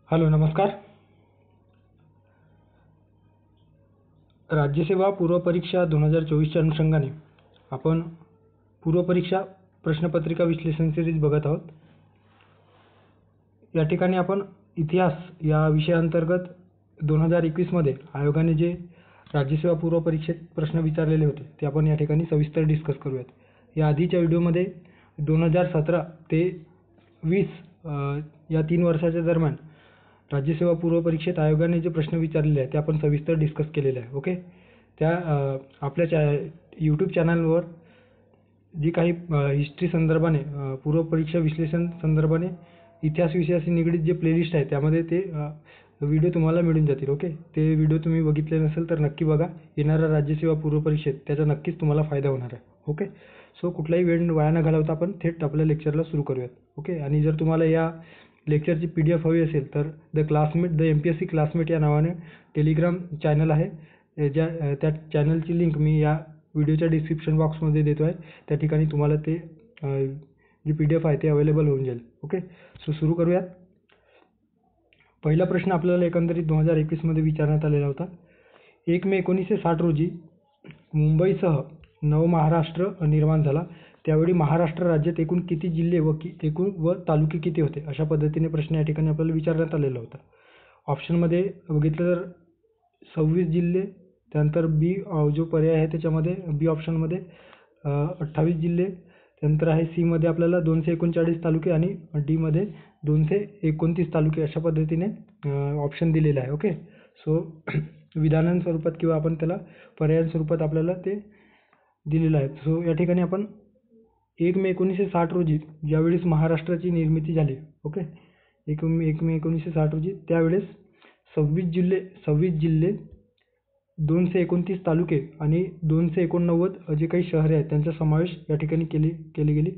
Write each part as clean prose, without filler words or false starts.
Hello, नमस्कार. राज्यसेवा पूर्वपरीक्षा 2024च्या अनुषंगाने आपण पूर्वपरीक्षा प्रश्नपत्रिका विश्लेषण सिरीज बघत आहोत. या ठिकाणी आपण इतिहास या विषयाअंतर्गत 2021मध्ये आयोगाने जे राज्यसेवा पूर्वपरीक्षेत प्रश्न विचारलेले होते ते आपण या ठिकाणी सविस्तर डिस्कस करूयात. या आधीच्या व्हिडिओमध्ये 2017 ते 20 या 3 वर्षाच्या दरम्यान राज्यसेवा पूर्वपरीक्षेत आयोगाने जे प्रश्न विचारलेले आहेत ते आपण सविस्तर डिस्कस केलेले आहे. ओके, त्या आपल्या यूट्यूब चॅनलवर जी काही हिस्ट्री संदर्भाने पूर्वपरीक्षा विश्लेषण संदर्भाने इतिहास विषयाशी निगडीत जे प्लेलिस्ट आहे त्यामध्ये ते व्हिडिओ तुम्हाला मिळून जातील. ओके, ते व्हिडिओ तुम्ही बघितले नसेल तर नक्की बघा. येणाऱ्या राज्यसेवा पूर्वपरीक्षेत त्याचा नक्कीच तुम्हाला फायदा होणार आहे. ओके, सो कुठलाही वेळ वाया न घालवता आपण थेट आपल्या लेक्चरला सुरू करूयात. ओके, आणि जर तुम्हाला या लेक्चरची PDF हवी असेल तर द MPSC क्लासमेट या नावाने टेलिग्राम चॅनल आहे. त्या चॅनलची लिंक मी या व्हिडिओच्या डिस्क्रिप्शन बॉक्समध्ये देतो आहे. त्या ठिकाणी तुम्हाला ते जे PDF आहे ते अवेलेबल होऊन जाईल. ओके, सो सुरू करूयात. पहिला प्रश्न आपल्याला एकंदरीत 2021मध्ये विचारण्यात आलेला होता. 1 मे 1960 रोजी मुंबईसह नवमहाराष्ट्र निर्माण झाला. त्यावेळी महाराष्ट्र राज्यात एकूण किती जिल्हे व तालुके किती होते? अशा पद्धतीने प्रश्न या ठिकाणी आपल्याला विचारण्यात आलेला होता. ऑप्शनमध्ये बघितलं तर 26 जिल्हे, त्यानंतर बी जो पर्याय आहे त्याच्यामध्ये बी ऑप्शनमध्ये 28 जिल्हे, त्यानंतर आहे सी मध्ये आपल्याला 239 तालुके आणि डी मध्ये 229 तालुके अशा पद्धतीने ऑप्शन दिलेले आहे. ओके, सो विधानां स्वरूपात किंवा आपण त्याला पर्याय स्वरूपात आपल्याला ते दिलेलं आहे. सो या ठिकाणी आपण 1 मे 1960 रोजी ज्यावेळेस महाराष्ट्राची निर्मिती झाली. ओके, 1 मे 1960 रोजी त्यावेळेस 26 जिल्हे 229 तालुके आणि 289 जे काही शहरे आहेत त्यांचा समावेश या ठिकाणी केली गेली.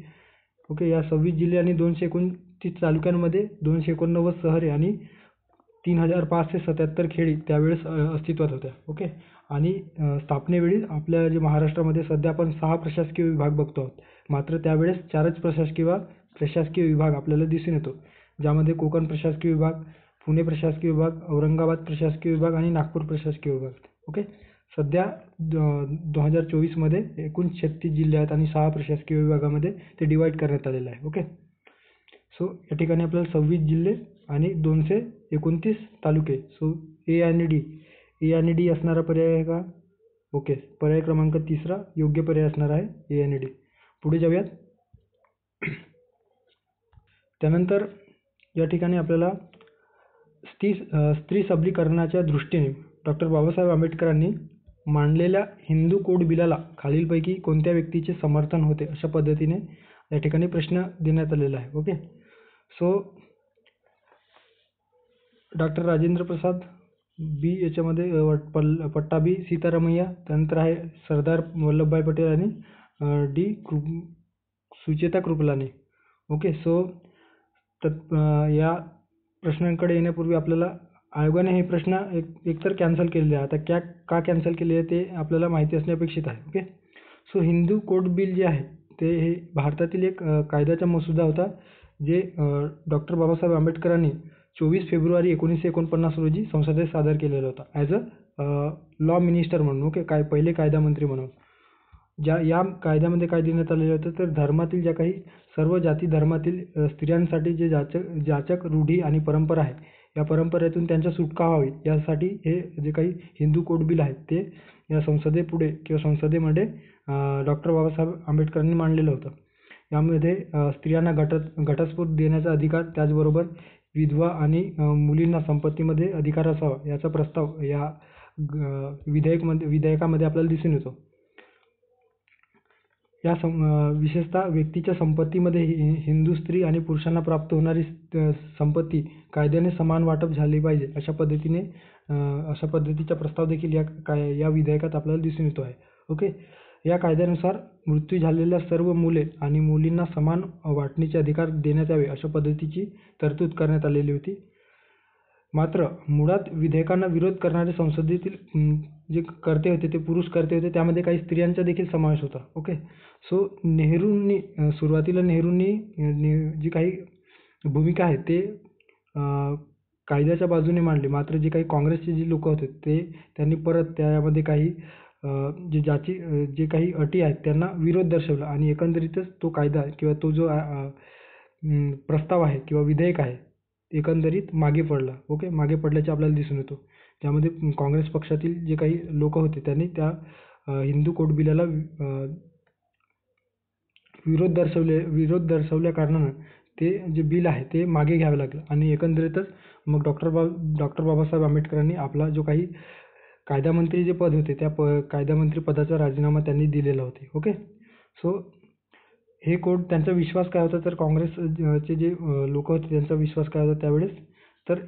ओके, या 26 जिल्हे आणि 229 तालुक्यांमध्ये 289 शहरे आणि 3577 खेडी त्यावेळेस अस्तित्वात होत्या. ओके, आणि स्थापनेवेळी आपल्या जे महाराष्ट्रामध्ये सध्या आपण 6 प्रशासकीय विभाग बघतो आहोत, मात्र त्यावेळेस 4च प्रशासकीय विभाग आपल्याला दिसून येतो, ज्यामध्ये कोकण प्रशासकीय विभाग, पुणे प्रशासकीय विभाग, औरंगाबाद प्रशासकीय विभाग आणि नागपूर प्रशासकीय विभाग. ओके, सध्या 2024मध्ये एकूण 36 जिल्हे आहेत आणि 6 प्रशासकीय विभागामध्ये ते डिवाईड करण्यात आलेलं आहे. ओके, सो या ठिकाणी आपल्याला 26 जिल्हे आणि 229 तालुके. सो ए आणि डी असणारा पर्याय आहे का? ओके, पर्याय क्रमांक 3 योग्य पर्याय असणार आहे ए आणि डी. पुढे जाऊयात. त्यानंतर या ठिकाणी आपल्याला स्त्री सबलीकरणाच्या दृष्टीने डॉक्टर बाबासाहेब आंबेडकरांनी मांडलेल्या हिंदू कोड बिलाला खालीलपैकी कोणत्या व्यक्तीचे समर्थन होते? अशा पद्धतीने या ठिकाणी प्रश्न देण्यात आलेला आहे. Okay, so doctor Rajendra Prasad, बी याच्यामध्ये पट्टा बी सीतारामय्या, त्यानंतर आहे सरदार वल्लभभाई पटेल आणि D Sucheta Kripalani. Okay, so या प्रश्नांकडे येण्यापूर्वी आपल्याला आयोगाने हे प्रश्न एकतर कॅन्सल केलेले आहे. आता का कॅन्सल केले आहे ते आपल्याला माहिती असणे अपेक्षित आहे. Okay, so Hindu code bill जे आहे ते हे भारतातील एक कायद्याचा मसुदा होता, जे डॉक्टर बाबासाहेब आंबेडकरांनी 24 फेब्रुवारी 1949 रोजी संसदेत सादर केलेला होता ॲज अ लॉ मिनिस्टर म्हणून. ओके, पहिले कायदामंत्री म्हणून. या कायद्यामध्ये काय देण्यात आलेलं होतं तर धर्मातील ज्या काही सर्व जाती धर्मातील स्त्रियांसाठी जे जाचक रूढी आणि परंपरा आहे, या परंपरेतून त्यांच्या सुटका व्हावी यासाठी हे जे काही हिंदू कोड बिल आहे ते या संसदेपुढे किंवा संसदेमध्ये डॉक्टर बाबासाहेब आंबेडकरांनी मांडलेलं होतं. यामध्ये स्त्रियांना घटस्फोट देण्याचा अधिकार, त्याचबरोबर विधवा आणि मुलींना संपत्तीमध्ये अधिकार असावा याचा प्रस्ताव या विधेयकामध्ये आपल्याला दिसून येतो. या विशेषतः व्यक्तीच्या संपत्तीमध्ये हिंदू स्त्री आणि पुरुषांना प्राप्त होणारी संपत्ती कायद्याने समान वाटप झाली पाहिजे अशा पद्धतीचा प्रस्ताव देखील या विधेयकात आपल्याला दिसून येतो आहे. ओके, या कायद्यानुसार मृत्यू झालेल्या सर्व मुले आणि मुलींना समान वाटणीचे अधिकार देण्यात यावे अशा पद्धतीची तरतूद करण्यात आलेली होती. मात्र मुळात विधेयकांना विरोध करणारे संसदेतील जे कर्ते होते ते पुरुष कर्ते होते, त्यामध्ये काही स्त्रियांचा देखील समावेश होता. ओके, सो सुरुवातीला नेहरूंनी जी काही भूमिका आहे ते कायद्याच्या बाजूने मांडले, मात्र जे काही काँग्रेसचे जे लोक होते ते त्यांनी परत त्यामध्ये काही जे काही अटी आहेत त्यांना विरोध दर्शवला आणि एकंदरीतच तो कायदा किंवा तो जो प्रस्ताव आहे किंवा विधेयक आहे एकंदरीत मागे पडला. ओके, मागे पडल्याचे आपल्याला दिसून येतो. त्यामध्ये काँग्रेस पक्षातील जे काही लोक होते त्यांनी त्या हिंदू कोड बिलाला विरोध दर्शवल्या कारणानं ते जे बिल आहे ते मागे घ्यावं लागलं आणि एकंदरीतच मग डॉक्टर बाबासाहेब आंबेडकरांनी आपला जो काही कायदामंत्री जे पद होते त्या कायदामंत्री पदाचा राजीनामा त्यांनी दिलेला होते. ओके, सो हे कोड त्यांचा विश्वास काय होता तर काँग्रेसचे जे लोक होते त्यांचा विश्वास काय होता त्यावेळेस तर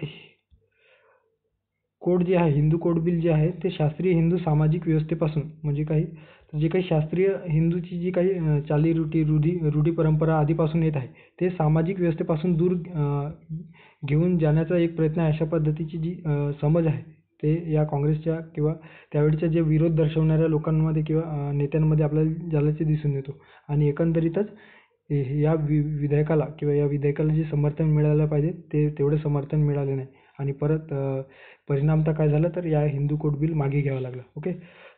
कोड जे आहे हिंदू कोड बिल जे आहे ते शास्त्रीय हिंदू सामाजिक व्यवस्थेपासून म्हणजे जे काही शास्त्रीय हिंदूची जी काही चालीरीती रूढी परंपरा आधीपासून येत आहे ते सामाजिक व्यवस्थेपासून दूर घेऊन जाण्याचा एक प्रयत्न आहे. अशा पद्धतीची जी समज आहे ते या काँग्रेसच्या किंवा त्यावेळच्या जे विरोध दर्शवणाऱ्या लोकांमध्ये किंवा नेत्यांमध्ये आपल्याला जाल्याचे दिसून येतो आणि एकंदरीतच या विधेयकाला किंवा या विधेयकाला जे समर्थन मिळालं पाहिजे ते तेवढं समर्थन मिळाले नाही आणि परत परिणामतः काय झालं तर या हिंदू कोड बिल मागे घ्यावं लागलं. ओके,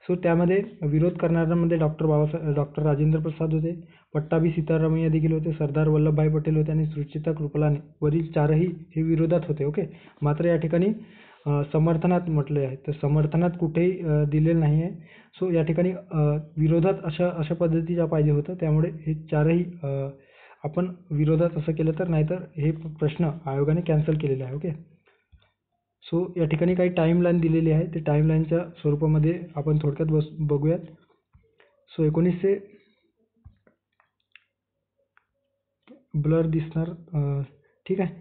सो त्यामध्ये विरोध करणाऱ्यांमध्ये डॉक्टर राजेंद्र प्रसाद होते, पट्टाभी सीतारामय्या देखील होते, सरदार वल्लभभाई पटेल होते आणि सुचेता कृपलानी वरील चारही हे विरोधात होते. ओके, मात्र या ठिकाणी समर्थनात म्हटले आहे तर समर्थनात कुठेही दिलेलं नाही आहे. सो या ठिकाणी विरोधात अशा पद्धतीचा पाहिजे होतं, त्यामुळे हे चारही आपण विरोधात असं केलं तर नाहीतर हे प्रश्न आयोगाने कॅन्सल केलेले आहे. ओके, सो या ठिकाणी काही टाईमलाईन दिलेली आहे, ते टाईमलाईनच्या स्वरूपामध्ये आपण थोडक्यात बघूयात. सो 1900 ब्लर दिसणार, ठीक आहे.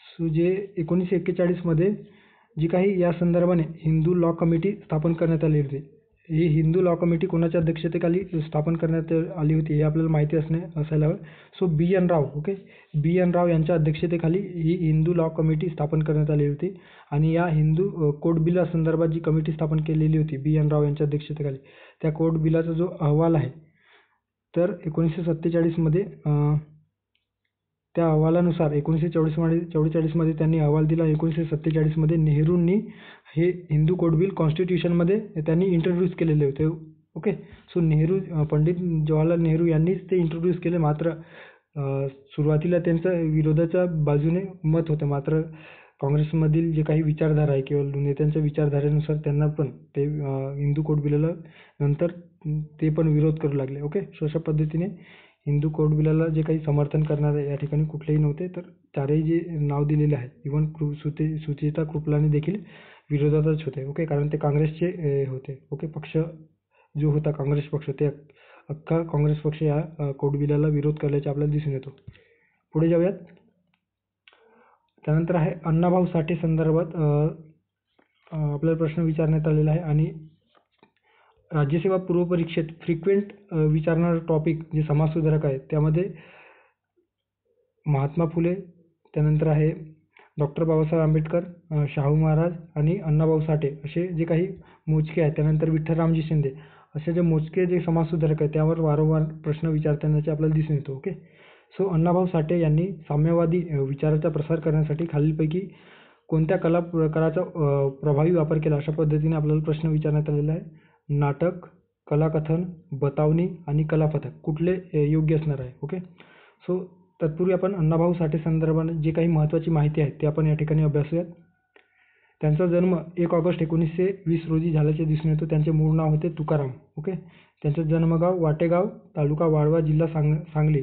सो जे 1941 मध्ये जी काही या संदर्भाने हिंदू लॉ कमिटी स्थापन करण्यात आली होती. ही हिंदू लॉ कमिटी कोणाच्या अध्यक्षतेखाली स्थापन करण्यात आली होती हे आपल्याला माहिती असायला हवं. So B.N. राव, ओके, B.N. राव यांच्या अध्यक्षतेखाली ही हिंदू लॉ कमिटी स्थापन करण्यात आली होती आणि या हिंदू कोड बिला संदर्भात जी कमिटी स्थापन केलेली होती B.N. राव यांच्या अध्यक्षतेखाली त्या कोड बिलाचा जो अहवाल आहे तर 1947 मध्ये त्या अहवालानुसार 1944 मध्ये त्यांनी अहवाल दिला. 1947 मध्ये नेहरूंनी हे हिंदू कोड बिल कॉन्स्टिट्यूशनमध्ये त्यांनी इंट्रोड्यूस केलेले होते. ओके, सो पंडित जवाहरलाल नेहरू यांनीच ते इंट्रोड्यूस केले, मात्र सुरुवातीला त्यांचं विरोधाच्या बाजूने मत होतं, मात्र काँग्रेसमधील जे काही विचारधारा आहे किंवा नेत्यांच्या विचारधारेनुसार त्यांना पण ते हिंदू कोड बिलाला नंतर ते पण विरोध करू लागले. ओके, सो अशा पद्धतीने हिंदू कोड बिलाला जे काही समर्थन करणारे या ठिकाणी कुठलेही नव्हते, तर चारही जे नाव दिलेले आहे इव्हन सुचेता कृपलानी देखील विरोधातच होते. ओके, कारण ते काँग्रेसचे होते. ओके, पक्ष जो होता काँग्रेस पक्ष ते अख्खा काँग्रेस पक्ष या कोड बिलाला विरोध करण्याचे आपल्याला दिसून येतो. पुढे जाऊयात. त्यानंतर आहे अण्णाभाऊ साठे संदर्भात आपल्याला प्रश्न विचारण्यात आलेला आहे आणि राज्यसेवा पूर्व परीक्षेत फ्रिक्वेंट विचारणारा टॉपिक जे समाजसुधारक आहे त्यामध्ये महात्मा फुले, त्यानंतर आहे डॉक्टर बाबासाहेब आंबेडकर, शाहू महाराज आणि अण्णाभाऊ साठे असे जे काही मोजके आहेत. त्यानंतर विठ्ठलरामजी शिंदे असे जे मोजके जे समाजसुधारक आहेत त्यावर वारंवार प्रश्न विचारतानाचे आपल्याला दिसून येतो. ओके, सो अण्णाभाऊ साठे यांनी साम्यवादी विचाराचा प्रसार करण्यासाठी खालीलपैकी कोणत्या कला प्रकाराचा प्रभावी वापर केला अशा पद्धतीने आपल्याला प्रश्न विचारण्यात आलेला आहे. नाटक, कलाकथन, बतावणी आणि कलापथक कुठले योग्य असणार आहे. ओके, सो तत्पूर्वी आपण अण्णाभाऊ साठे संदर्भाने जे काही महत्त्वाची माहिती आहे ते आपण या ठिकाणी अभ्यासूयात. त्यांचा जन्म 1 ऑगस्ट 1920 रोजी झाल्याचे दिसून येतो. त्यांचे मूळ नाव होते तुकाराम. ओके, त्यांचं जन्मगाव वाटेगाव, तालुका वाळवा, जिल्हा सांगली.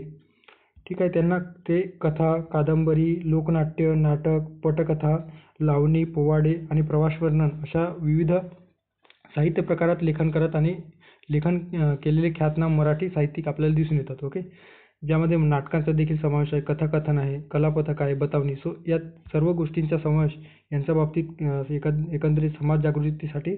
ठीक आहे, त्यांना ते कथा, कादंबरी, लोकनाट्य, नाटक, पटकथा, लावणी, पोवाडे आणि प्रवासवर्णन अशा विविध साहित्य प्रकारात लेखन करत आणि लेखन केलेले ख्यातनाम मराठी साहित्यिक आपल्याला दिसून येतात. ओके, ज्यामध्ये नाटकांचा देखील समावेश आहे, कथाकथन आहे, कलापथक आहे, बतावणी. सो या सर्व गोष्टींचा समावेश यांच्या बाबतीत एकंदरीत समाज जागृतीसाठी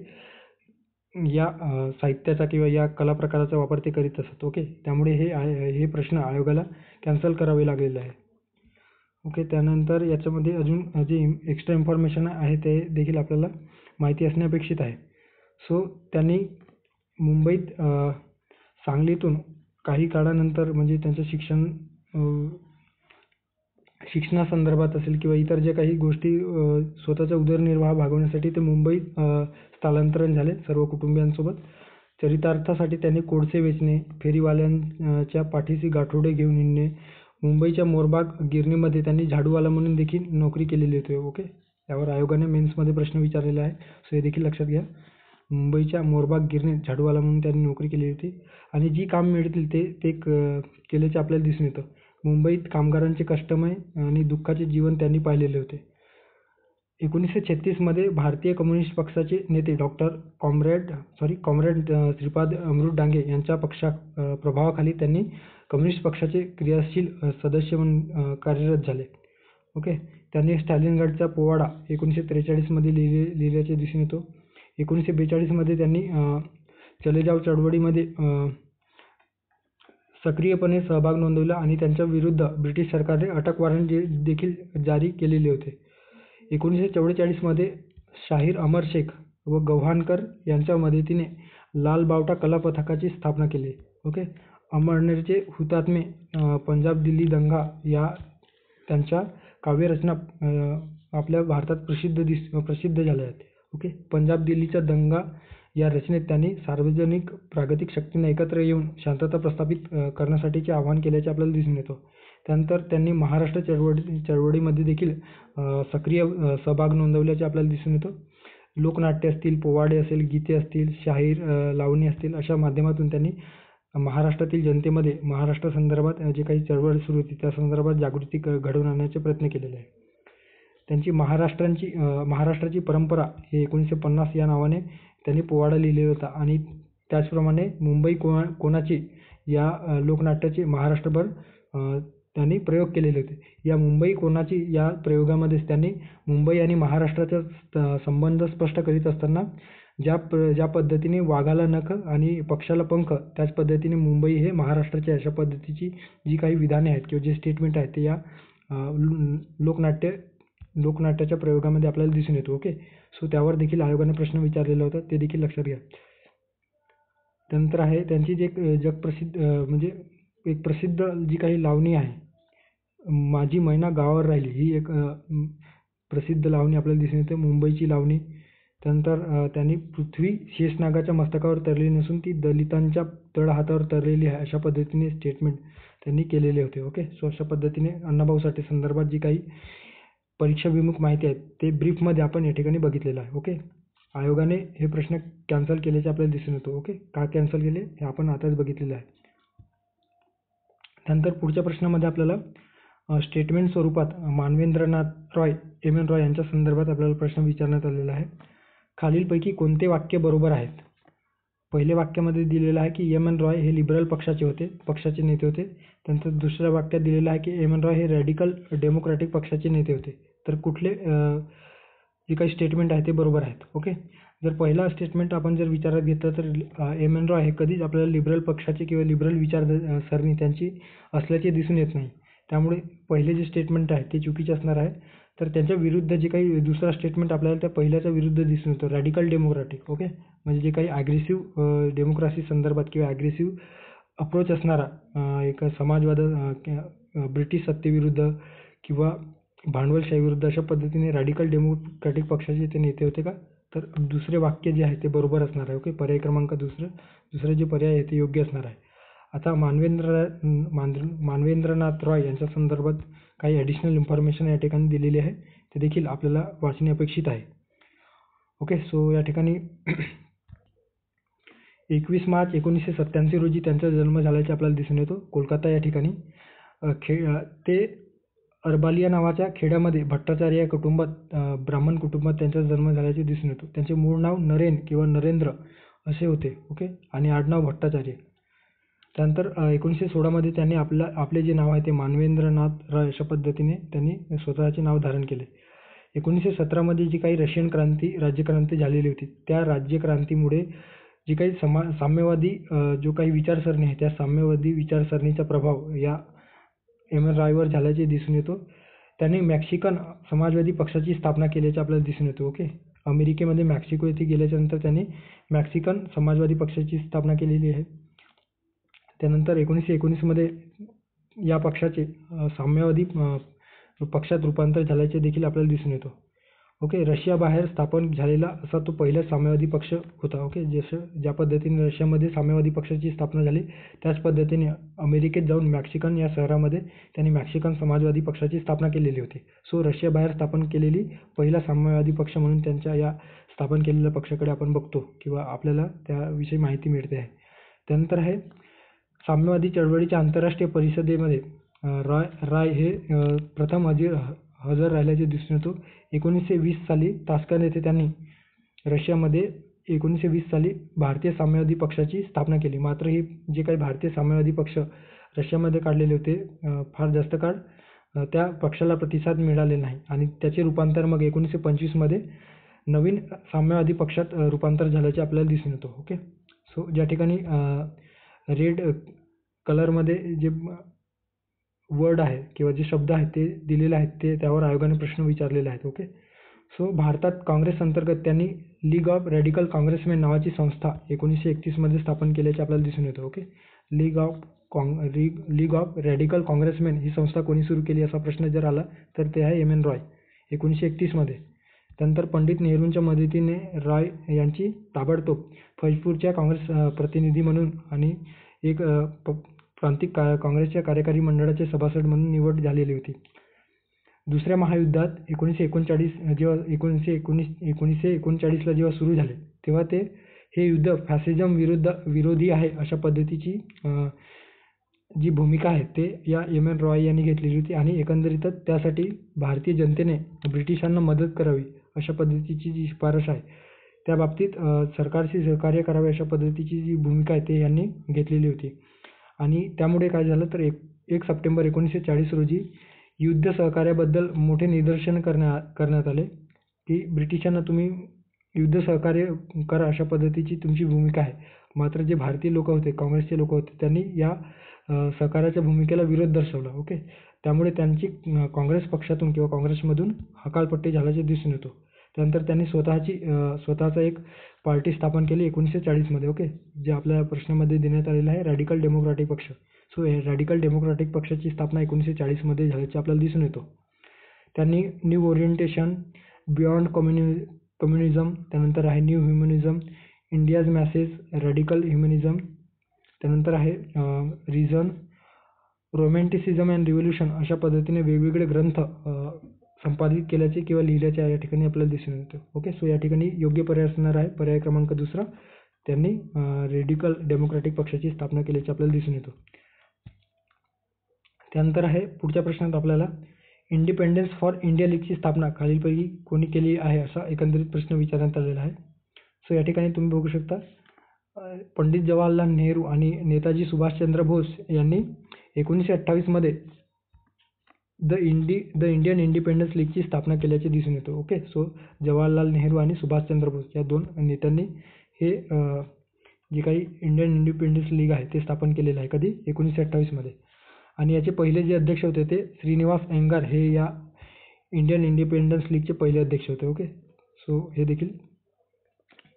या साहित्याचा किंवा या कला प्रकाराचा वापर ते करीत असत. ओके, त्यामुळे हे प्रश्न आयोगाला कॅन्सल करावे लागलेले आहे. ओके, त्यानंतर याच्यामध्ये अजून जे एक्स्ट्रा इन्फॉर्मेशन आहे ते देखील आपल्याला माहिती असणे अपेक्षित आहे. सो त्यांनी मुंबईत सांगलीतून काही काळानंतर म्हणजे त्यांचं शिक्षणासंदर्भात असेल किंवा इतर ज्या काही गोष्टी स्वतःचा उदरनिर्वाह भागवण्यासाठी ते मुंबईत स्थलांतरण झाले सर्व कुटुंबियांसोबत. चरितार्थासाठी त्यांनी कोळसे वेचणे, फेरीवाल्यांच्या पाठीशी गाठोडे घेऊन हिंडणे, मुंबईच्या मोरबाग गिरणीमध्ये त्यांनी झाडूवाला म्हणून देखील नोकरी केलेली होती. ओके, यावर आयोगाने मेन्समध्ये प्रश्न विचारलेला आहे, सो हे देखील लक्षात घ्या. मुंबईच्या मोरबाग गिरणीत झाडूवाला म्हणून त्यांनी नोकरी केली होती आणि जी काम मिळतील ते केल्याचे आपल्याला दिसून येतं. मुंबईत कामगारांचे कष्टमय आणि दुःखाचे जीवन त्यांनी पाहिलेले होते. 1936 मध्ये भारतीय कम्युनिस्ट पक्षाचे नेते कॉम्रेड श्रीपाद अमृत डांगे यांच्या प्रभावाखाली त्यांनी कम्युनिस्ट पक्षाचे क्रियाशील सदस्य म्हणून कार्यरत झाले. ओके, त्यांनी स्टॅलिनग्राडचा पोवाडा 1943 मध्ये लिहिल्याचे दिसून येतो. 1942 मध्ये त्यांनी चले जाव चळवळीमध्ये सक्रियपणे सहभाग नोंदवला आणि त्यांच्या विरुद्ध ब्रिटिश सरकारने अटक वॉरंट देखील जारी केलेले होते. 1944 मध्ये शाहीर अमर शेख व गव्हाणकर यांच्या मदतीने लाल बावटा कला पथकाची स्थापना केली. ओके, अमळनेरचे हुतात्मे, पंजाब दिल्ली दंगा या त्यांच्या काव्यरचना आपल्या भारतात प्रसिद्ध झाल्या आहेत. ओके, पंजाब दिल्लीचा दंगा या रचनेत त्यांनी सार्वजनिक प्रागतिक शक्तींना एकत्र येऊन शांतता प्रस्थापित करण्यासाठीचे आवाहन केल्याचे आपल्याला दिसून येतो. त्यानंतर त्यांनी महाराष्ट्र चळवळीमध्ये देखील सक्रिय सहभाग नोंदवल्याचे आपल्याला दिसून येतो. लोकनाट्य असतील, पोवाडे असेल, गीते असतील, शाहीर, लावणी असतील अशा माध्यमातून त्यांनी महाराष्ट्रातील जनतेमध्ये महाराष्ट्र संदर्भात जे काही चळवळ सुरू होती त्या संदर्भात जागृती घडवून आणण्याचे प्रयत्न केलेले आहे. त्यांची महाराष्ट्राची परंपरा हे 1950 या नावाने त्यांनी पोवाडा लिहिलेला होता आणि त्याचप्रमाणे मुंबई कोणाची या लोकनाट्याचे महाराष्ट्रभर त्यांनी प्रयोग केलेले होते. या मुंबई कोणाची या प्रयोगामध्येच त्यांनी मुंबई आणि महाराष्ट्राचा संबंध स्पष्ट करीत असताना ज्या पद्धतीने वाघाला नख आणि पक्षाला पंख त्याच पद्धतीने मुंबई हे महाराष्ट्राच्या अशा पद्धतीची जी काही विधाने आहेत किंवा जे स्टेटमेंट आहेत ते या लोकनाट्याच्या प्रयोगामध्ये आपल्याला दिसून येतो. ओके, सो त्यावर देखील आयोगाने प्रश्न विचारलेला होता, ते देखील लक्षात घ्या. त्यानंतर आहे त्यांची जी जगप्रसिद्ध म्हणजे एक प्रसिद्ध जी काही लावणी आहे, माझी मैना गावावर राहिली, ही एक प्रसिद्ध लावणी आपल्याला दिसून येते, मुंबईची लावणी. त्यानंतर त्यांनी पृथ्वी शेषनागाच्या मस्तकावर तरलेली नसून ती दलितांच्या तळहातावर तरलेली आहे अशा पद्धतीने स्टेटमेंट त्यांनी केलेले होते. ओके, सो अशा पद्धतीने अण्णाभाऊ साठे संदर्भात जी काही परीक्षाभिमुख माहिती आहे ते ब्रीफमध्ये आपण या ठिकाणी बघितलेलं आहे. ओके, आयोगाने हे प्रश्न कॅन्सल केल्याचे आपल्याला दिसून येतो. ओके, का कॅन्सल केले हे आपण आताच बघितलेलं आहे. त्यानंतर पुढच्या प्रश्नामध्ये आपल्याला स्टेटमेंट स्वरूपात मानवेंद्रनाथ रॉय, एम.एन. रॉय यांच्या संदर्भात आपल्याला प्रश्न विचारण्यात आलेला आहे. खालीलपैकी कोणते वाक्य बरोबर आहेत? पहिल्या वाक्यामध्ये दिलेलं आहे की एम.एन. रॉय हे लिबरल पक्षाचे नेते होते. त्यानंतर दुसऱ्या वाक्यात दिलेलं आहे की एम.एन. रॉय हे रॅडिकल डेमोक्रॅटिक पक्षाचे नेते होते. तर कुठले जे काही स्टेटमेंट आहे ते बरोबर आहेत? ओके, जर पहिला स्टेटमेंट आपण जर विचारात घेतलं तर एम.एन. रॉय हे कधीच आपल्याला लिबरल पक्षाचे किंवा लिबरल विचारसरणी त्यांची असल्याचे दिसून येत नाही. त्यामुळे पहिले जे स्टेटमेंट आहे ते चुकीचे असणार आहे. तर त्यांच्या विरुद्ध जे काही दुसरा स्टेटमेंट आपल्याला त्या पहिल्याच्या विरुद्ध दिसून येतो, रॅडिकल डेमोक्रॅटिक. ओके, म्हणजे जे काही ॲग्रेसिव्ह डेमोक्रेसी संदर्भात किंवा ॲग्रेसिव्ह अप्रोच असणारा एक समाजवाद ब्रिटिश सत्तेविरुद्ध किंवा भांडवलशाहीविरुद्ध अशा पद्धतीने रॅडिकल डेमोक्रॅटिक पक्षाचे ते नेते होते का? तर दुसरे वाक्य जे आहे ते बरोबर असणार आहे. ओके, पर्याय क्रमांक दुसरे जे पर्याय आहे ते योग्य असणार आहे. आता मानवेंद्रनाथ रॉय यांच्या संदर्भात काही ॲडिशनल इन्फॉर्मेशन या ठिकाणी दिलेली आहे, ते देखील आपल्याला वाचणे अपेक्षित आहे. ओके, सो या ठिकाणी 21 मार्च 1987 रोजी त्यांचा जन्म झाल्याचे आपल्याला दिसून येतो कोलकाता या ठिकाणी. ते अरबालिया नावाच्या खेड्यामध्ये भट्टाचार्य या कुटुंबात ब्राह्मण कुटुंबात त्यांचा जन्म झाल्याचे दिसून येतो. त्यांचे मूळ नाव नरेन किंवा नरेंद्र असे होते. ओके, आणि आडनाव भट्टाचार्य. त्यानंतर 1916 मध्ये त्यांनी आपले जे नाव आहे ते मानवेंद्रनाथ रॉय अशा पद्धतीने त्यांनी स्वतःचे नाव धारण केले. 1917 मध्ये जी काही रशियन राज्यक्रांती झालेली होती त्या राज्यक्रांतीमुळे जी काही साम्यवादी जो काही विचारसरणी आहे त्या साम्यवादी विचारसरणीचा प्रभाव या एम.एन. रॉयवर झाल्याचे दिसून येतो. त्यांनी मेक्सिकन समाजवादी पक्षाची स्थापना केल्याचे आपल्याला दिसून येतो. ओके, अमेरिकेमध्ये मेक्सिको येथे गेल्याच्यानंतर त्यांनी मेक्सिकन समाजवादी पक्षाची स्थापना केलेली आहे. त्यानंतर 1919मध्ये या पक्षाचे साम्यवादी पक्षात रूपांतर झाल्याचे देखील आपल्याला दिसून येतो. ओके, रशियाबाहेर स्थापन झालेला असा तो पहिला साम्यवादी पक्ष होता. ओके, ज्या पद्धतीने रशियामध्ये साम्यवादी पक्षाची स्थापना झाली त्याच पद्धतीने अमेरिकेत जाऊन मॅक्सिकन या शहरामध्ये त्यांनी मॅक्सिकन समाजवादी पक्षाची स्थापना केलेली होती. सो रशियाबाहेर स्थापन केलेली पहिला साम्यवादी पक्ष म्हणून त्यांच्या या स्थापन केलेल्या पक्षाकडे आपण बघतो किंवा आपल्याला त्याविषयी माहिती मिळते आहे. त्यानंतर आहे साम्यवादी चळवळीच्या आंतरराष्ट्रीय परिषदेमध्ये राय हे प्रथम हजर राहिल्याचे दिसून येतो. 1920 साली तास्कंद येथे त्यांनी रशियामध्ये 1920 साली भारतीय साम्यवादी पक्षाची स्थापना केली. मात्र हे जे काही भारतीय साम्यवादी पक्ष रशियामध्ये काढलेले होते फार जास्त काळ त्या पक्षाला प्रतिसाद मिळाले नाही आणि त्याचे रूपांतर मग 1925मध्ये नवीन साम्यवादी पक्षात रूपांतर झाल्याचे आपल्याला दिसून येतो. ओके, सो ज्या ठिकाणी रेड कलरमध्ये जे वर्ड आहे किंवा जे शब्द आहेत ते दिलेले आहेत ते त्यावर आयोगाने प्रश्न विचारलेले आहेत. ओके, सो भारतात काँग्रेस अंतर्गत त्यांनी लीग ऑफ रॅडिकल काँग्रेसमॅन नावाची संस्था 1931मध्ये स्थापन केल्याचे आपल्याला दिसून येतं. ओके, लीग ऑफ रॅडिकल काँग्रेसमॅन ही संस्था कोणी सुरू केली असा प्रश्न जर आला तर ते आहे एम एन रॉय 1931मध्ये. त्यानंतर पंडित नेहरूंच्या मदतीने रॉय यांची ताबडतोब फैजपूरच्या काँग्रेस प्रतिनिधी म्हणून आणि एक प्रांतिक काँग्रेसच्या कार्यकारी मंडळाचे सभासद म्हणून निवड झालेली होती. दुसऱ्या महायुद्धात 1939ला जेव्हा सुरू झाले तेव्हा हे युद्ध फॅसिझम विरोधी आहे अशा पद्धतीची जी भूमिका आहे ते या एम एन रॉय यांनी घेतलेली होती आणि एकंदरीतच त्यासाठी भारतीय जनतेने ब्रिटिशांना मदत करावी अशा पद्धतीची जी शिफारस आहे त्या बाबतीत सरकारशी सहकार्य करावे अशा पद्धतीची जी भूमिका आहे ते यांनी घेतलेली होती. आणि त्यामुळे काय झालं तर 1 सप्टेंबर 1940 रोजी युद्ध सहकार्याबद्दल मोठे निदर्शन करण्यात आले की ब्रिटिशांना तुम्ही युद्ध सहकार्य करा अशा पद्धतीची तुमची भूमिका आहे. मात्र जे भारतीय लोक होते काँग्रेसचे लोक होते त्यांनी या सहकार्याच्या भूमिकेला विरोध दर्शवला. ओके, त्यामुळे त्यांची काँग्रेस पक्षातून किंवा काँग्रेसमधून हकालपट्टी झाल्याचे दिसून येतो. त्यानंतर त्यांनी स्वतःचा एक पार्टी स्थापन केली 1940मध्ये. ओके, जे आपल्या प्रश्नामध्ये देण्यात आलेला आहे रॅडिकल डेमोक्रॅटिक पक्ष. सो हे रॅडिकल डेमोक्रॅटिक पक्षाची स्थापना 1940मध्ये झाल्याचे आपल्याला दिसून येतो. त्यांनी न्यू ओरिएंटेशन, बियॉन्ड कम्युनिझम, त्यानंतर आहे न्यू ह्युमनिझम, इंडियाज मॅसेज, रॅडिकल ह्युमनिझम, त्यानंतर आहे रिझन, रोमॅन्टिसिझम अँड रिव्होल्यूशन अशा पद्धतीने वेगवेगळे ग्रंथ संपादित केल्याचे किंवा लिहिल्याचे या ठिकाणी आपल्याला दिसून येतं. ओके, सो या ठिकाणी योग्य पर्याय असणार आहे पर्याय क्रमांक 2 त्यांनी रॅडिकल डेमोक्रॅटिक पक्षाची स्थापना केल्याचे आपल्याला दिसून येतो. त्यानंतर आहे पुढच्या प्रश्नात आपल्याला इंडिपेंडन्स फॉर इंडिया लीगची स्थापना खालीलपैकी कोणी केली आहे असा एकंदरीत प्रश्न विचारण्यात आलेला आहे. सो या ठिकाणी तुम्ही बघू शकता पंडित जवाहरलाल नेहरू आणि नेताजी सुभाषचंद्र बोस यांनी 1928मध्ये द इंडियन इंडिपेंडन्स लीगची स्थापना केल्याचे दिसून येतो. ओके, सो जवाहरलाल नेहरू आणि सुभाषचंद्र बोस या दोन नेत्यांनी हे जे काही इंडियन इंडिपेंडन्स लीग आहे ते स्थापन केलेलं आहे. कधी? 1928मध्ये. आणि याचे पहिले जे अध्यक्ष होते ते श्रीनिवास अय्यंगार हे या इंडियन इंडिपेंडन्स लीगचे पहिले अध्यक्ष होते. ओके, सो हे देखील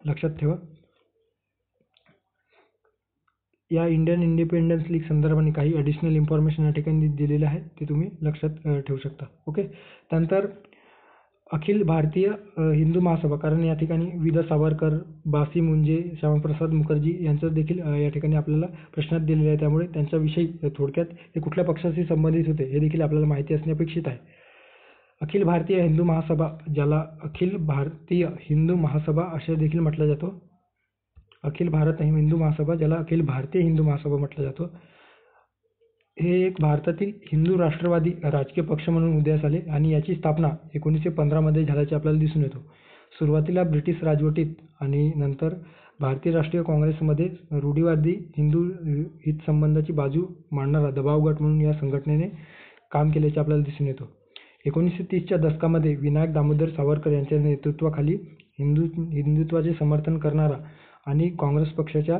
लक्षात ठेवा. या इंडियन इंडिपेंडन्स लीग संदर्भाने काही ॲडिशनल इन्फॉर्मेशन या ठिकाणी दिलेलं आहे ते तुम्ही लक्षात ठेवू शकता. ओके, त्यानंतर अखिल भारतीय हिंदू महासभा, कारण या ठिकाणी विदा सावरकर, बासी मुंजे, श्यामाप्रसाद मुखर्जी यांचं देखील या ठिकाणी आपल्याला प्रश्नात दिलेलं आहे. त्यामुळे त्यांच्याविषयी थोडक्यात हे कुठल्या पक्षाशी संबंधित होते हे देखील आपल्याला माहिती असणे अपेक्षित आहे. अखिल भारतीय हिंदू महासभा, ज्याला अखिल भारतीय हिंदू महासभा असे देखील म्हटलं जातो. अखिल भारत हिंदू महासभा, ज्याला अखिल भारतीय हिंदू महासभा म्हटलं जातं, हे एक भारतातील हिंदू राष्ट्रवादी राजकीय पक्ष म्हणून उदयास आले आणि याची स्थापना 1915मध्ये झाल्याचे आपल्याला दिसून येतो. सुरुवातीला ब्रिटिश राजवटीत आणि नंतर भारतीय राष्ट्रीय काँग्रेसमध्ये रूढीवादी हिंदू हितसंबंधाची बाजू मांडणारा दबाव गट म्हणून या संघटनेने काम केल्याचे आपल्याला दिसून येतो. 1930च्या दशकामध्ये विनायक दामोदर सावरकर यांच्या नेतृत्वाखाली हिंदुत्वाचे समर्थन करणारा आणि काँग्रेस पक्षाच्या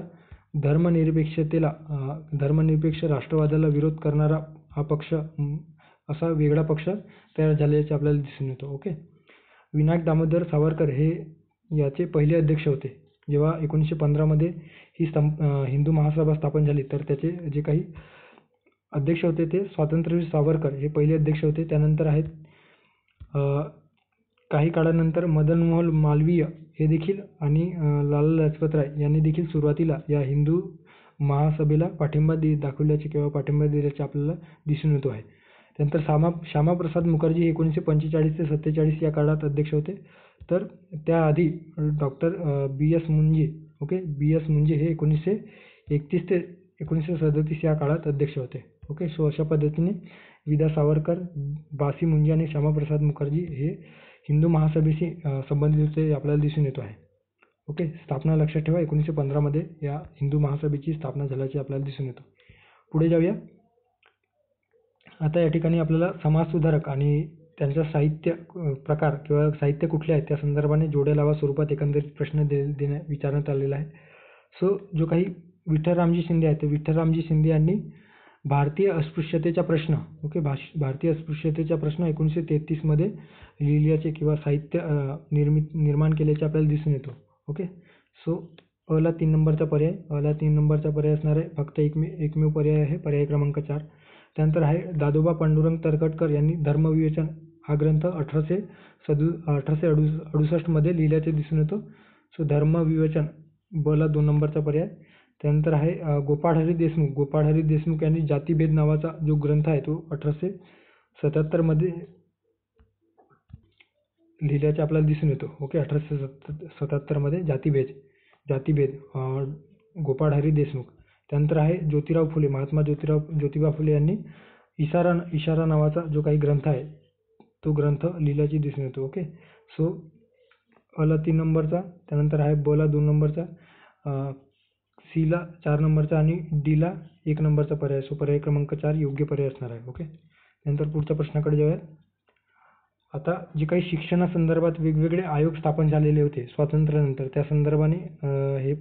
धर्मनिरपेक्ष राष्ट्रवादाला विरोध करणारा हा पक्ष, असा वेगळा पक्ष तयार झाल्याचे आपल्याला दिसून येतो. ओके, विनायक दामोदर सावरकर हे याचे पहिले अध्यक्ष होते. जेव्हा 1915मध्ये ही हिंदू महासभा स्थापन झाली, तर त्याचे जे काही अध्यक्ष होते ते स्वातंत्र्यवीर सावरकर हे पहिले अध्यक्ष होते. त्यानंतर आहेत काही काळानंतर मदन मोहन मालवीय हे देखील आणि लाला लजपत राय यांनी देखील सुरुवातीला या हिंदू महासभेला पाठिंबा दाखवल्याचे किंवा पाठिंबा दिल्याचे आपल्याला दिसून येतो आहे. त्यानंतर श्यामाप्रसाद मुखर्जी हे 1945 ते 47 या काळात अध्यक्ष होते. तर त्याआधी डॉक्टर बी.एस. मुंजे हे 1931 ते 1937 या काळात अध्यक्ष होते. सो अशा पद्धतीने विदा सावरकर, बासी मुंजे आणि श्यामाप्रसाद मुखर्जी हे हिंदू महासभेशी संबंधित होते आपल्याला दिसून येतो आहे. स्थापना लक्षात ठेवा, 1915मध्ये या हिंदू महासभेची स्थापना झाल्याचे आपल्याला दिसून येतो. पुढे जाऊया. आता या ठिकाणी आपल्याला समाजसुधारक आणि त्यांचा साहित्य प्रकार किंवा साहित्य कुठले आहेत त्या संदर्भाने जोड्या लावा स्वरूपात एकंदरीत प्रश्न विचारण्यात आलेला आहे. सो जो काही विठ्ठलरामजी शिंदे आहेत, ते विठ्ठलरामजी शिंदे यांनी भारतीय अस्पृश्यतेचा प्रश्न भारतीय अस्पृश्यतेचा प्रश्न 1933मध्ये लिहिल्याचे किंवा साहित्य निर्माण केल्याचे आपल्याला दिसून येतो. सो अला 3 नंबरचा पर्याय असणार आहे. फक्त एकमेव पर्याय आहे, पर्याय क्रमांक 4. त्यानंतर आहे दादोबा पांडुरंग तरखडकर यांनी धर्मविवेचन हा ग्रंथ 1868 मध्ये लिहिल्याचे दिसून येतो. सो धर्मविवेचन ला 2 नंबरचा पर्याय. त्यानंतर आहे गोपाळ हरी देशमुख यांनी जातिभेद नावाचा जो ग्रंथ आहे तो 1877 मध्ये लिहिल्याचे आपल्याला दिसून येतो. 1877 मध्ये जातिभेद गोपाळ हरी देशमुख. त्यानंतर आहे महात्मा ज्योतिबा फुले यांनी इशारा नावाचा जो काही ग्रंथ आहे तो ग्रंथ लिहिल्याचे दिसून येतो. सो अला 3 नंबरचा, त्यानंतर आहे ब ला 2 नंबरचा, सी ला 4 नंबरचा आणि डी ला 1 नंबरचा पर्याय. सो पर्याय क्रमांक 4 योग्य पर्याय असणार आहे. नंतर पुढच्या प्रश्नाकडे जाऊयात. आता जे काही शिक्षणासंदर्भात वेगवेगळे आयोग स्थापन झालेले होते स्वातंत्र्यानंतर, त्या संदर्भाने हे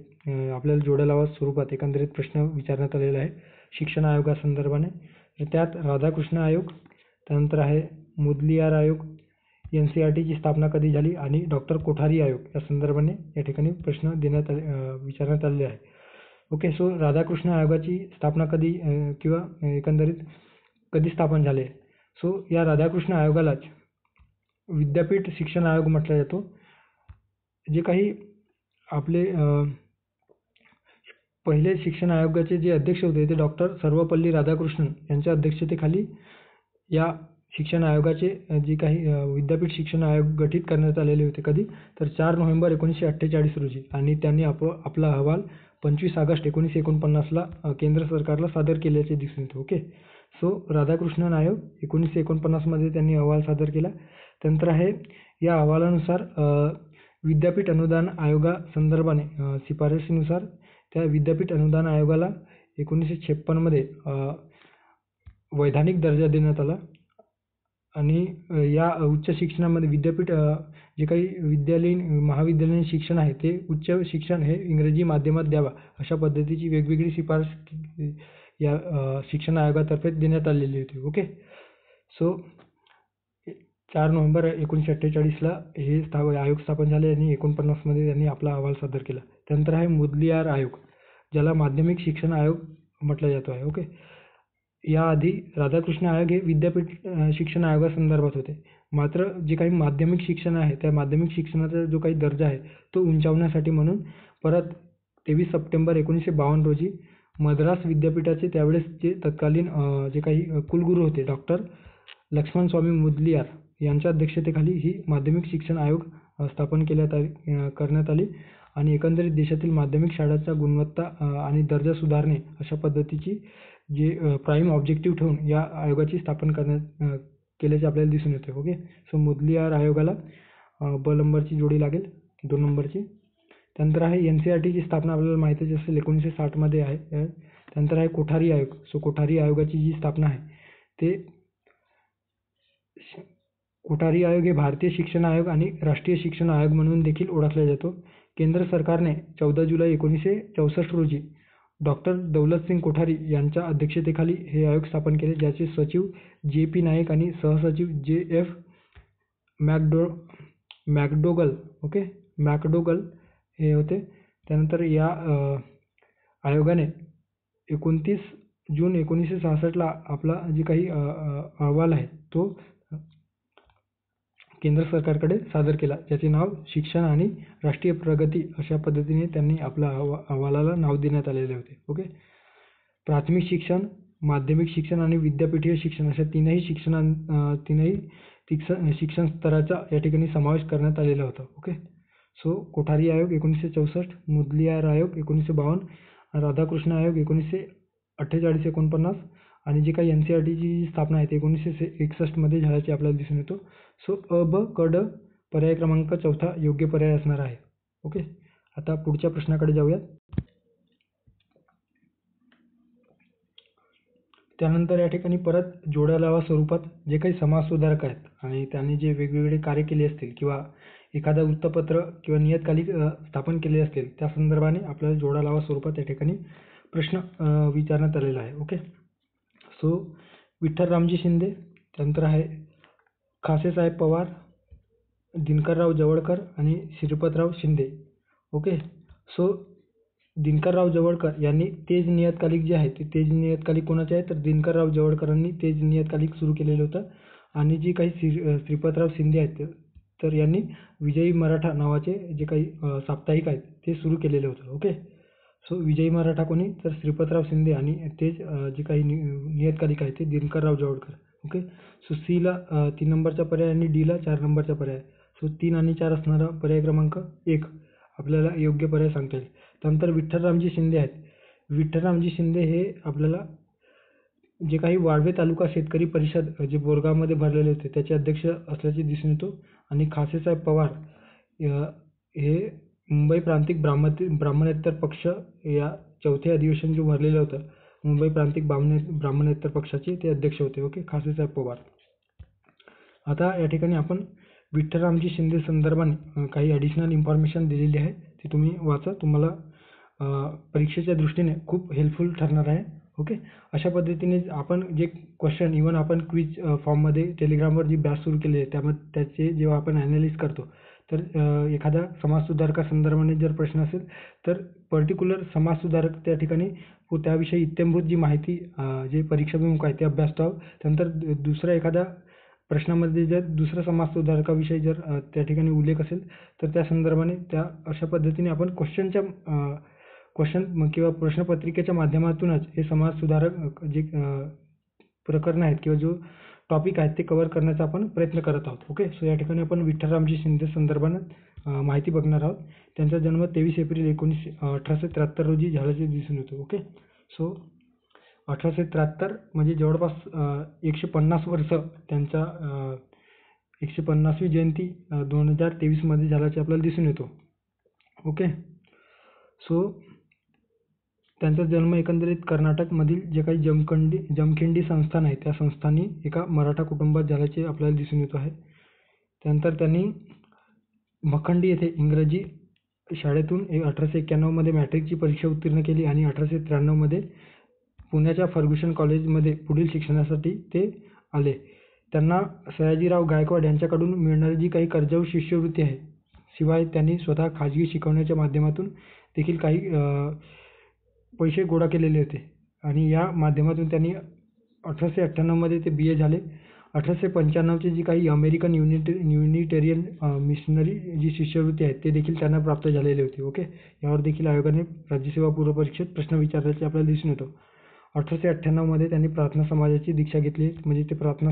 आपल्याला जोड्या लावा स्वरूपात एकंदरीत प्रश्न विचारण्यात आलेला आहे शिक्षण आयोगासंदर्भाने. त्यात राधाकृष्ण आयोग, त्यानंतर आहे मुदलियार आयोग, NCERTची स्थापना कधी झाली आणि डॉक्टर कोठारी आयोग या संदर्भाने या ठिकाणी प्रश्न विचारण्यात आलेले आहे. सो राधाकृष्ण आयोगाची स्थापना कधी किंवा एकंदरीत कधी स्थापन झाले. सो या राधाकृष्ण आयोगालाच विद्यापीठ शिक्षण आयोग म्हटला जातो. जे काही आपले पहिले शिक्षण आयोगाचे जे अध्यक्ष होते ते डॉक्टर सर्वपल्ली राधाकृष्णन यांच्या अध्यक्षतेखाली या शिक्षण आयोगाचे जे काही विद्यापीठ शिक्षण आयोग गठीत करण्यात आलेले होते. कधी तर 4 नोव्हेंबर 1948 रोजी, आणि त्यांनी आपला अहवाल 25 ऑगस्ट 1949ला केंद्र सरकारला सादर केल्याचे दिसून येते. सो राधाकृष्णन आयोग 1949 मध्ये त्यांनी अहवाल सादर केला. त्यानंतर आहे या अहवालानुसार विद्यापीठ अनुदान आयोगासंदर्भाने शिफारशीनुसार त्या विद्यापीठ अनुदान आयोगाला 1956 मध्ये वैधानिक दर्जा देण्यात आला आणि या उच्च शिक्षणामध्ये विद्यापीठ जे काही महाविद्यालयीन शिक्षण आहे ते उच्च शिक्षण हे इंग्रजी माध्यमात द्यावा अशा पद्धतीची वेगवेगळी शिफारस या शिक्षण आयोगातर्फे देण्यात आलेली होती. सो 4 नोव्हेंबर 1948ला हे आयोग स्थापन झाले आणि 49 मध्ये त्यांनी आपला अहवाल सादर केला. त्यानंतर आहे मुदलियार आयोग, ज्याला माध्यमिक शिक्षण आयोग म्हटला जातो आहे. याआधी राधाकृष्ण आयोग हे विद्यापीठ शिक्षण आयोगासंदर्भात होते. मात्र जे काही माध्यमिक शिक्षण आहे त्या माध्यमिक शिक्षणाचा जो काही दर्जा आहे तो उंचावण्यासाठी म्हणून परत 23 सप्टेंबर 1952 रोजी मद्रास विद्यापीठाचे त्यावेळेसचे तत्कालीन जे काही कुलगुरू होते डॉक्टर लक्ष्मण स्वामी मुदलियार यांच्या अध्यक्षतेखाली ही माध्यमिक शिक्षण आयोग स्थापन करण्यात आली आणि एकंदरीत देशातील माध्यमिक शाळांचा गुणवत्ता आणि दर्जा सुधारणे अशा पद्धतीची जे प्राईम ऑब्जेक्टिव्ह ठेवून या आयोगाची स्थापना केल्याचे आपल्याला दिसून येते. सो मुदलियार आयोगाला ब नंबरची जोडी लागेल, 2 नंबरची. त्यानंतर आहे NCERTची स्थापना आपल्याला माहितीच असेल 1960 मध्ये आहे. त्यानंतर आहे कोठारी आयोग. सो कोठारी आयोगाची जी स्थापना आहे ते कोठारी आयोग हे भारतीय शिक्षण आयोग आणि राष्ट्रीय शिक्षण आयोग म्हणून देखील ओळखला जातो. केंद्र सरकारने 14 जुलै 1964 रोजी डॉक्टर दौलतसिंग कोठारी यांच्या अध्यक्षतेखाली हे आयोग स्थापन केले, ज्याचे सचिव JP नाईक आणि सहसचिव JF मॅकडोगल हे होते. त्यानंतर या आयोगाने 29 जून 1966ला आपला जे काही अहवाल आहे तो केंद्र सरकारकडे सादर केला, ज्याचे नाव शिक्षण आणि राष्ट्रीय प्रगती अशा पद्धतीने त्यांनी आपल्या अहवालाला नाव देण्यात आलेले होते. ओके. प्राथमिक शिक्षण, माध्यमिक शिक्षण आणि विद्यापीठीय शिक्षण अशा तीनही शिक्षण स्तराचा या ठिकाणी समावेश करण्यात आलेला होता. ओके. सो कोठारी आयोग 1964, मुदलियार आयोग 1952, राधाकृष्ण आयोग 1948-49 आणि जे काही NCERTची स्थापना आहे ते 1961 मध्ये झाल्याचे आपल्याला दिसून येतो. सो ब क ड पर्याय क्रमांक 4 योग्य पर्याय असणार आहे. ओके. आता पुढच्या प्रश्नाकडे जाऊया. त्यानंतर या ठिकाणी परत जोड्या लावा स्वरूपात जे काही समाजसुधारक आहेत आणि त्यांनी जे वेगवेगळे कार्य केले असतील किंवा एखादा वृत्तपत्र किंवा नियतकालिक स्थापन केले असतील त्या संदर्भाने आपल्याला जोडा लावा स्वरूपात या ठिकाणी प्रश्न विचारण्यात आलेला आहे. ओके. सो विठ्ठलरामजी शिंदे, त्यानंतर आहे खासेसाहेब पवार, दिनकरराव जवळकर आणि श्रीपतराव शिंदे. ओके. सो दिनकरराव जवळकर यांनी तेज नियतकालिक जे आहे ते तेज नियतकालिक कोणाचे आहे तर दिनकरराव जवळकरांनी तेज नियतकालिक सुरू केलेलं होतं आणि जी काही श्रीपतराव शिंदे आहेत तर यांनी विजयी मराठा नावाचे जे काही साप्ताहिक आहेत ते सुरू केलेलं होतं. ओके. सो विजयी मराठा कोणी तर श्रीपतराव शिंदे आणि तेज जे काही नियतकालिक आहे ते दिनकरराव जवळकर. ओके. सो सीला 3 नंबरचा पर्याय आणि डीला 4 नंबरचा पर्याय. सो 3 आणि 4 असणारा पर्याय क्रमांक 1 आपल्याला योग्य पर्याय सांगता येईल. त्यानंतर विठ्ठलरामजी शिंदे आहेत. विठ्ठलरामजी शिंदे हे आपल्याला जे काही वाळवे तालुका शेतकरी परिषद जे बोरगावमध्ये भरलेले होते त्याचे अध्यक्ष असल्याचे दिसून येतो आणि खासेसाहेब पवार हे मुंबई प्रांतिक ब्राह्मणेतर पक्ष या 4थे अधिवेशन जे भरलेलं होतं मुंबई प्रांतिक ब्राह्मणेतर पक्षाचे ते अध्यक्ष होते. ओके. खासेसाहेब पवार. आता या ठिकाणी आपण विठ्ठलरामजी शिंदे संदर्भाने काही ॲडिशनल इन्फॉर्मेशन दिलेली आहे, ती तुम्ही वाचा. तुम्हाला परीक्षेच्या दृष्टीने खूप हेल्पफुल ठरणार आहे. ओके. अशा पद्धतीने आपण जे क्वेश्चन इव्हन आपण क्विज फॉर्ममध्ये टेलिग्रामवर जी बॅच सुरू केली आहे त्यामध्ये त्याचे जेव्हा आपण ॲनालिसिस करतो तर एखाद्या समाजसुधारकासंदर्भाने जर प्रश्न असेल तर पर्टिक्युलर समाजसुधारक त्या ठिकाणी त्याविषयी इत्थंभूत जी माहिती जे परीक्षाभिमुख आहे ते अभ्यासतो आहोत. त्यानंतर दुसरा एखाद्या प्रश्नामध्ये जर दुसऱ्या समाजसुधारकाविषयी जर त्या ठिकाणी उल्लेख असेल तर त्या संदर्भाने अशा पद्धतीने आपण क्वेश्चन किंवा प्रश्नपत्रिकेच्या माध्यमातूनच हे समाजसुधारक जे प्रकरण आहेत किंवा जो टॉपिक आहेत ते कव्हर करण्याचा आपण प्रयत्न करत आहोत. ओके. सो या ठिकाणी आपण विठ्ठलरामजी शिंदे संदर्भात माहिती बघणार आहोत. त्यांचा जन्म 23 एप्रिल 1873 रोजी झाल्याचे दिसून येतो. ओके. सो 1873 म्हणजे जवळपास 150 वर्ष त्यांचा 150वी जयंती 2023 मध्ये झाल्याचे आपल्याला दिसून येतो. ओके. सो त्यांचा जन्म एकंदरीत कर्नाटकमधील जे काही जमखिंडी संस्थान आहे त्या संस्थानी एका मराठा कुटुंबात झाल्याचे आपल्याला दिसून येत आहे. त्यानंतर त्यांनी मखंडी येथे इंग्रजी शाळेतून 1891 मध्ये मॅट्रिकची परीक्षा उत्तीर्ण केली आणि 1893 मध्ये पुण्याच्या फर्ग्युसन कॉलेजमध्ये पुढील शिक्षणासाठी ते आले. त्यांना सयाजीराव गायकवाड यांच्याकडून मिळणारी जी काही कर्जाऊ शिष्यवृत्ती आहे शिवाय त्यांनी स्वतः खाजगी शिकवण्याच्या माध्यमातून देखील काही पैसे गोळा केलेले होते आणि या माध्यमातून त्यांनी 1898 मध्ये ते BA झाले. 1895ची जी काही अमेरिकन युनिटेरियन मिशनरी जी शिष्यवृत्ती आहे ते देखील त्यांना प्राप्त झालेले होते. ओके. यावर देखील आयोगाने राज्यसेवा पूर्व परीक्षेत प्रश्न विचारल्याचे आपल्याला दिसून येतो. 1898 मध्ये त्यांनी प्रार्थना समाजाची दीक्षा घेतली म्हणजे ते प्रार्थना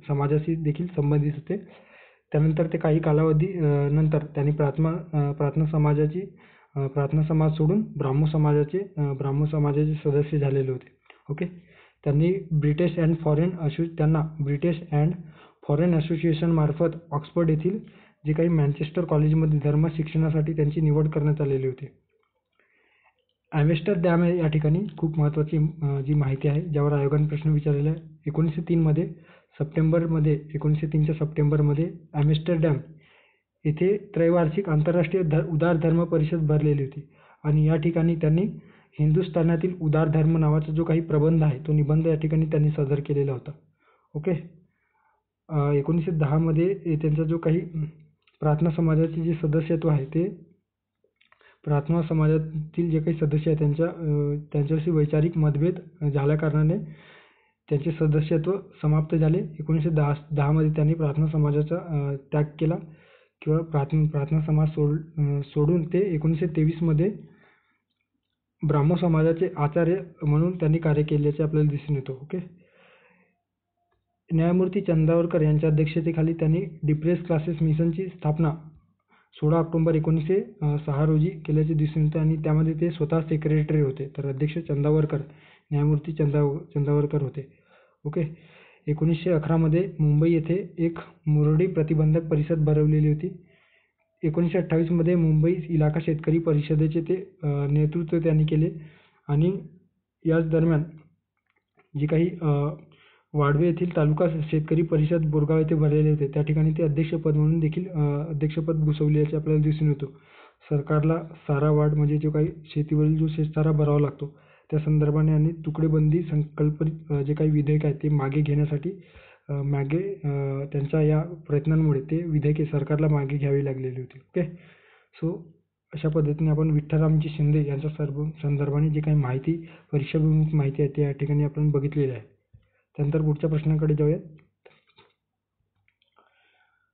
समाजाशी देखील संबंधित होते. त्यानंतर ते काही कालावधी नंतर त्यांनी प्रार्थना समाज सोडून ब्राह्मो समाजाचे सदस्य झालेले होते. ओके. त्यांनी ब्रिटिश अँड फॉरेन असोसिएशन मार्फत ऑक्सफर्ड येथील जे काही मँचेस्टर कॉलेजमध्ये धर्म शिक्षणासाठी त्यांची निवड करण्यात आलेली होती. ॲम्स्टरडॅम या ठिकाणी खूप महत्त्वाची जी माहिती आहे ज्यावर आयोगाने प्रश्न विचारलेला आहे. 1903च्या सप्टेंबरमध्ये ॲम्स्टरडॅम येथे त्रैवार्षिक आंतरराष्ट्रीय उदार धर्म परिषद भरलेली होती आणि या ठिकाणी त्यांनी हिंदुस्थानातील उदार धर्म नावाचा जो काही प्रबंध आहे तो निबंध या ठिकाणी त्यांनी सादर केलेला होता. ओके. 1910 मध्ये त्यांचा जो काही प्रार्थना समाजाचे जे सदस्यत्व आहे ते प्रार्थना समाजातील जे काही सदस्य आहेत त्यांच्याशी वैचारिक मतभेद झाल्या कारणाने त्यांचे सदस्यत्व समाप्त झाले. 1910 मध्ये त्यांनी प्रार्थना समाजाचा त्याग केला किंवा प्रार्थना समाज सोडून ते 1923 मध्ये ब्राह्मो समाजाचे आचार्य म्हणून त्यांनी कार्य केल्याचे आपल्याला दिसून येतो. ओके. न्यायमूर्ती चंदावरकर यांच्या अध्यक्षतेखाली त्यांनी डिप्रेस्ड क्लासेस मिशनची स्थापना 16 ऑक्टोबर 1906 रोजी केल्याचे दिसून येते आणि त्यामध्ये ते स्वतः सेक्रेटरी होते. तर अध्यक्ष चंदावरकर, न्यायमूर्ती चंदावरकर होते. ओके. 1911 मध्ये मुंबई येथे एक मुरडी प्रतिबंधक परिषद भरवलेली होती. 1928 मध्ये मुंबई इलाका शेतकरी परिषदेचे ते नेतृत्व त्यांनी केले आणि याच दरम्यान जी काही वाडवे येथील तालुका शेतकरी परिषद बोरगाव येथे भरलेले होते, त्या ठिकाणी ते अध्यक्षपद म्हणून देखील अध्यक्षपद भूषवल्याचे आपल्याला दिसून येतो. सरकारला सारा वाढ म्हणजे जो काही शेतीवरील जो शेतसारा भरावा लागतो त्या संदर्भाने आणि तुकडेबंदी संकल्पित जे काही विधेयक आहे ते मागे घेण्यासाठी त्यांच्या या प्रयत्नांमुळे ते विधेयके सरकारला मागे घ्यावी लागलेली होती. ओके. सो अशा पद्धतीने आपण विठ्ठलरामजी शिंदे यांच्या संदर्भाने जे काही माहिती, परीक्षाभिमुख माहिती आहे ते या ठिकाणी आपण बघितलेली आहे. त्यानंतर पुढच्या प्रश्नाकडे जाऊयात.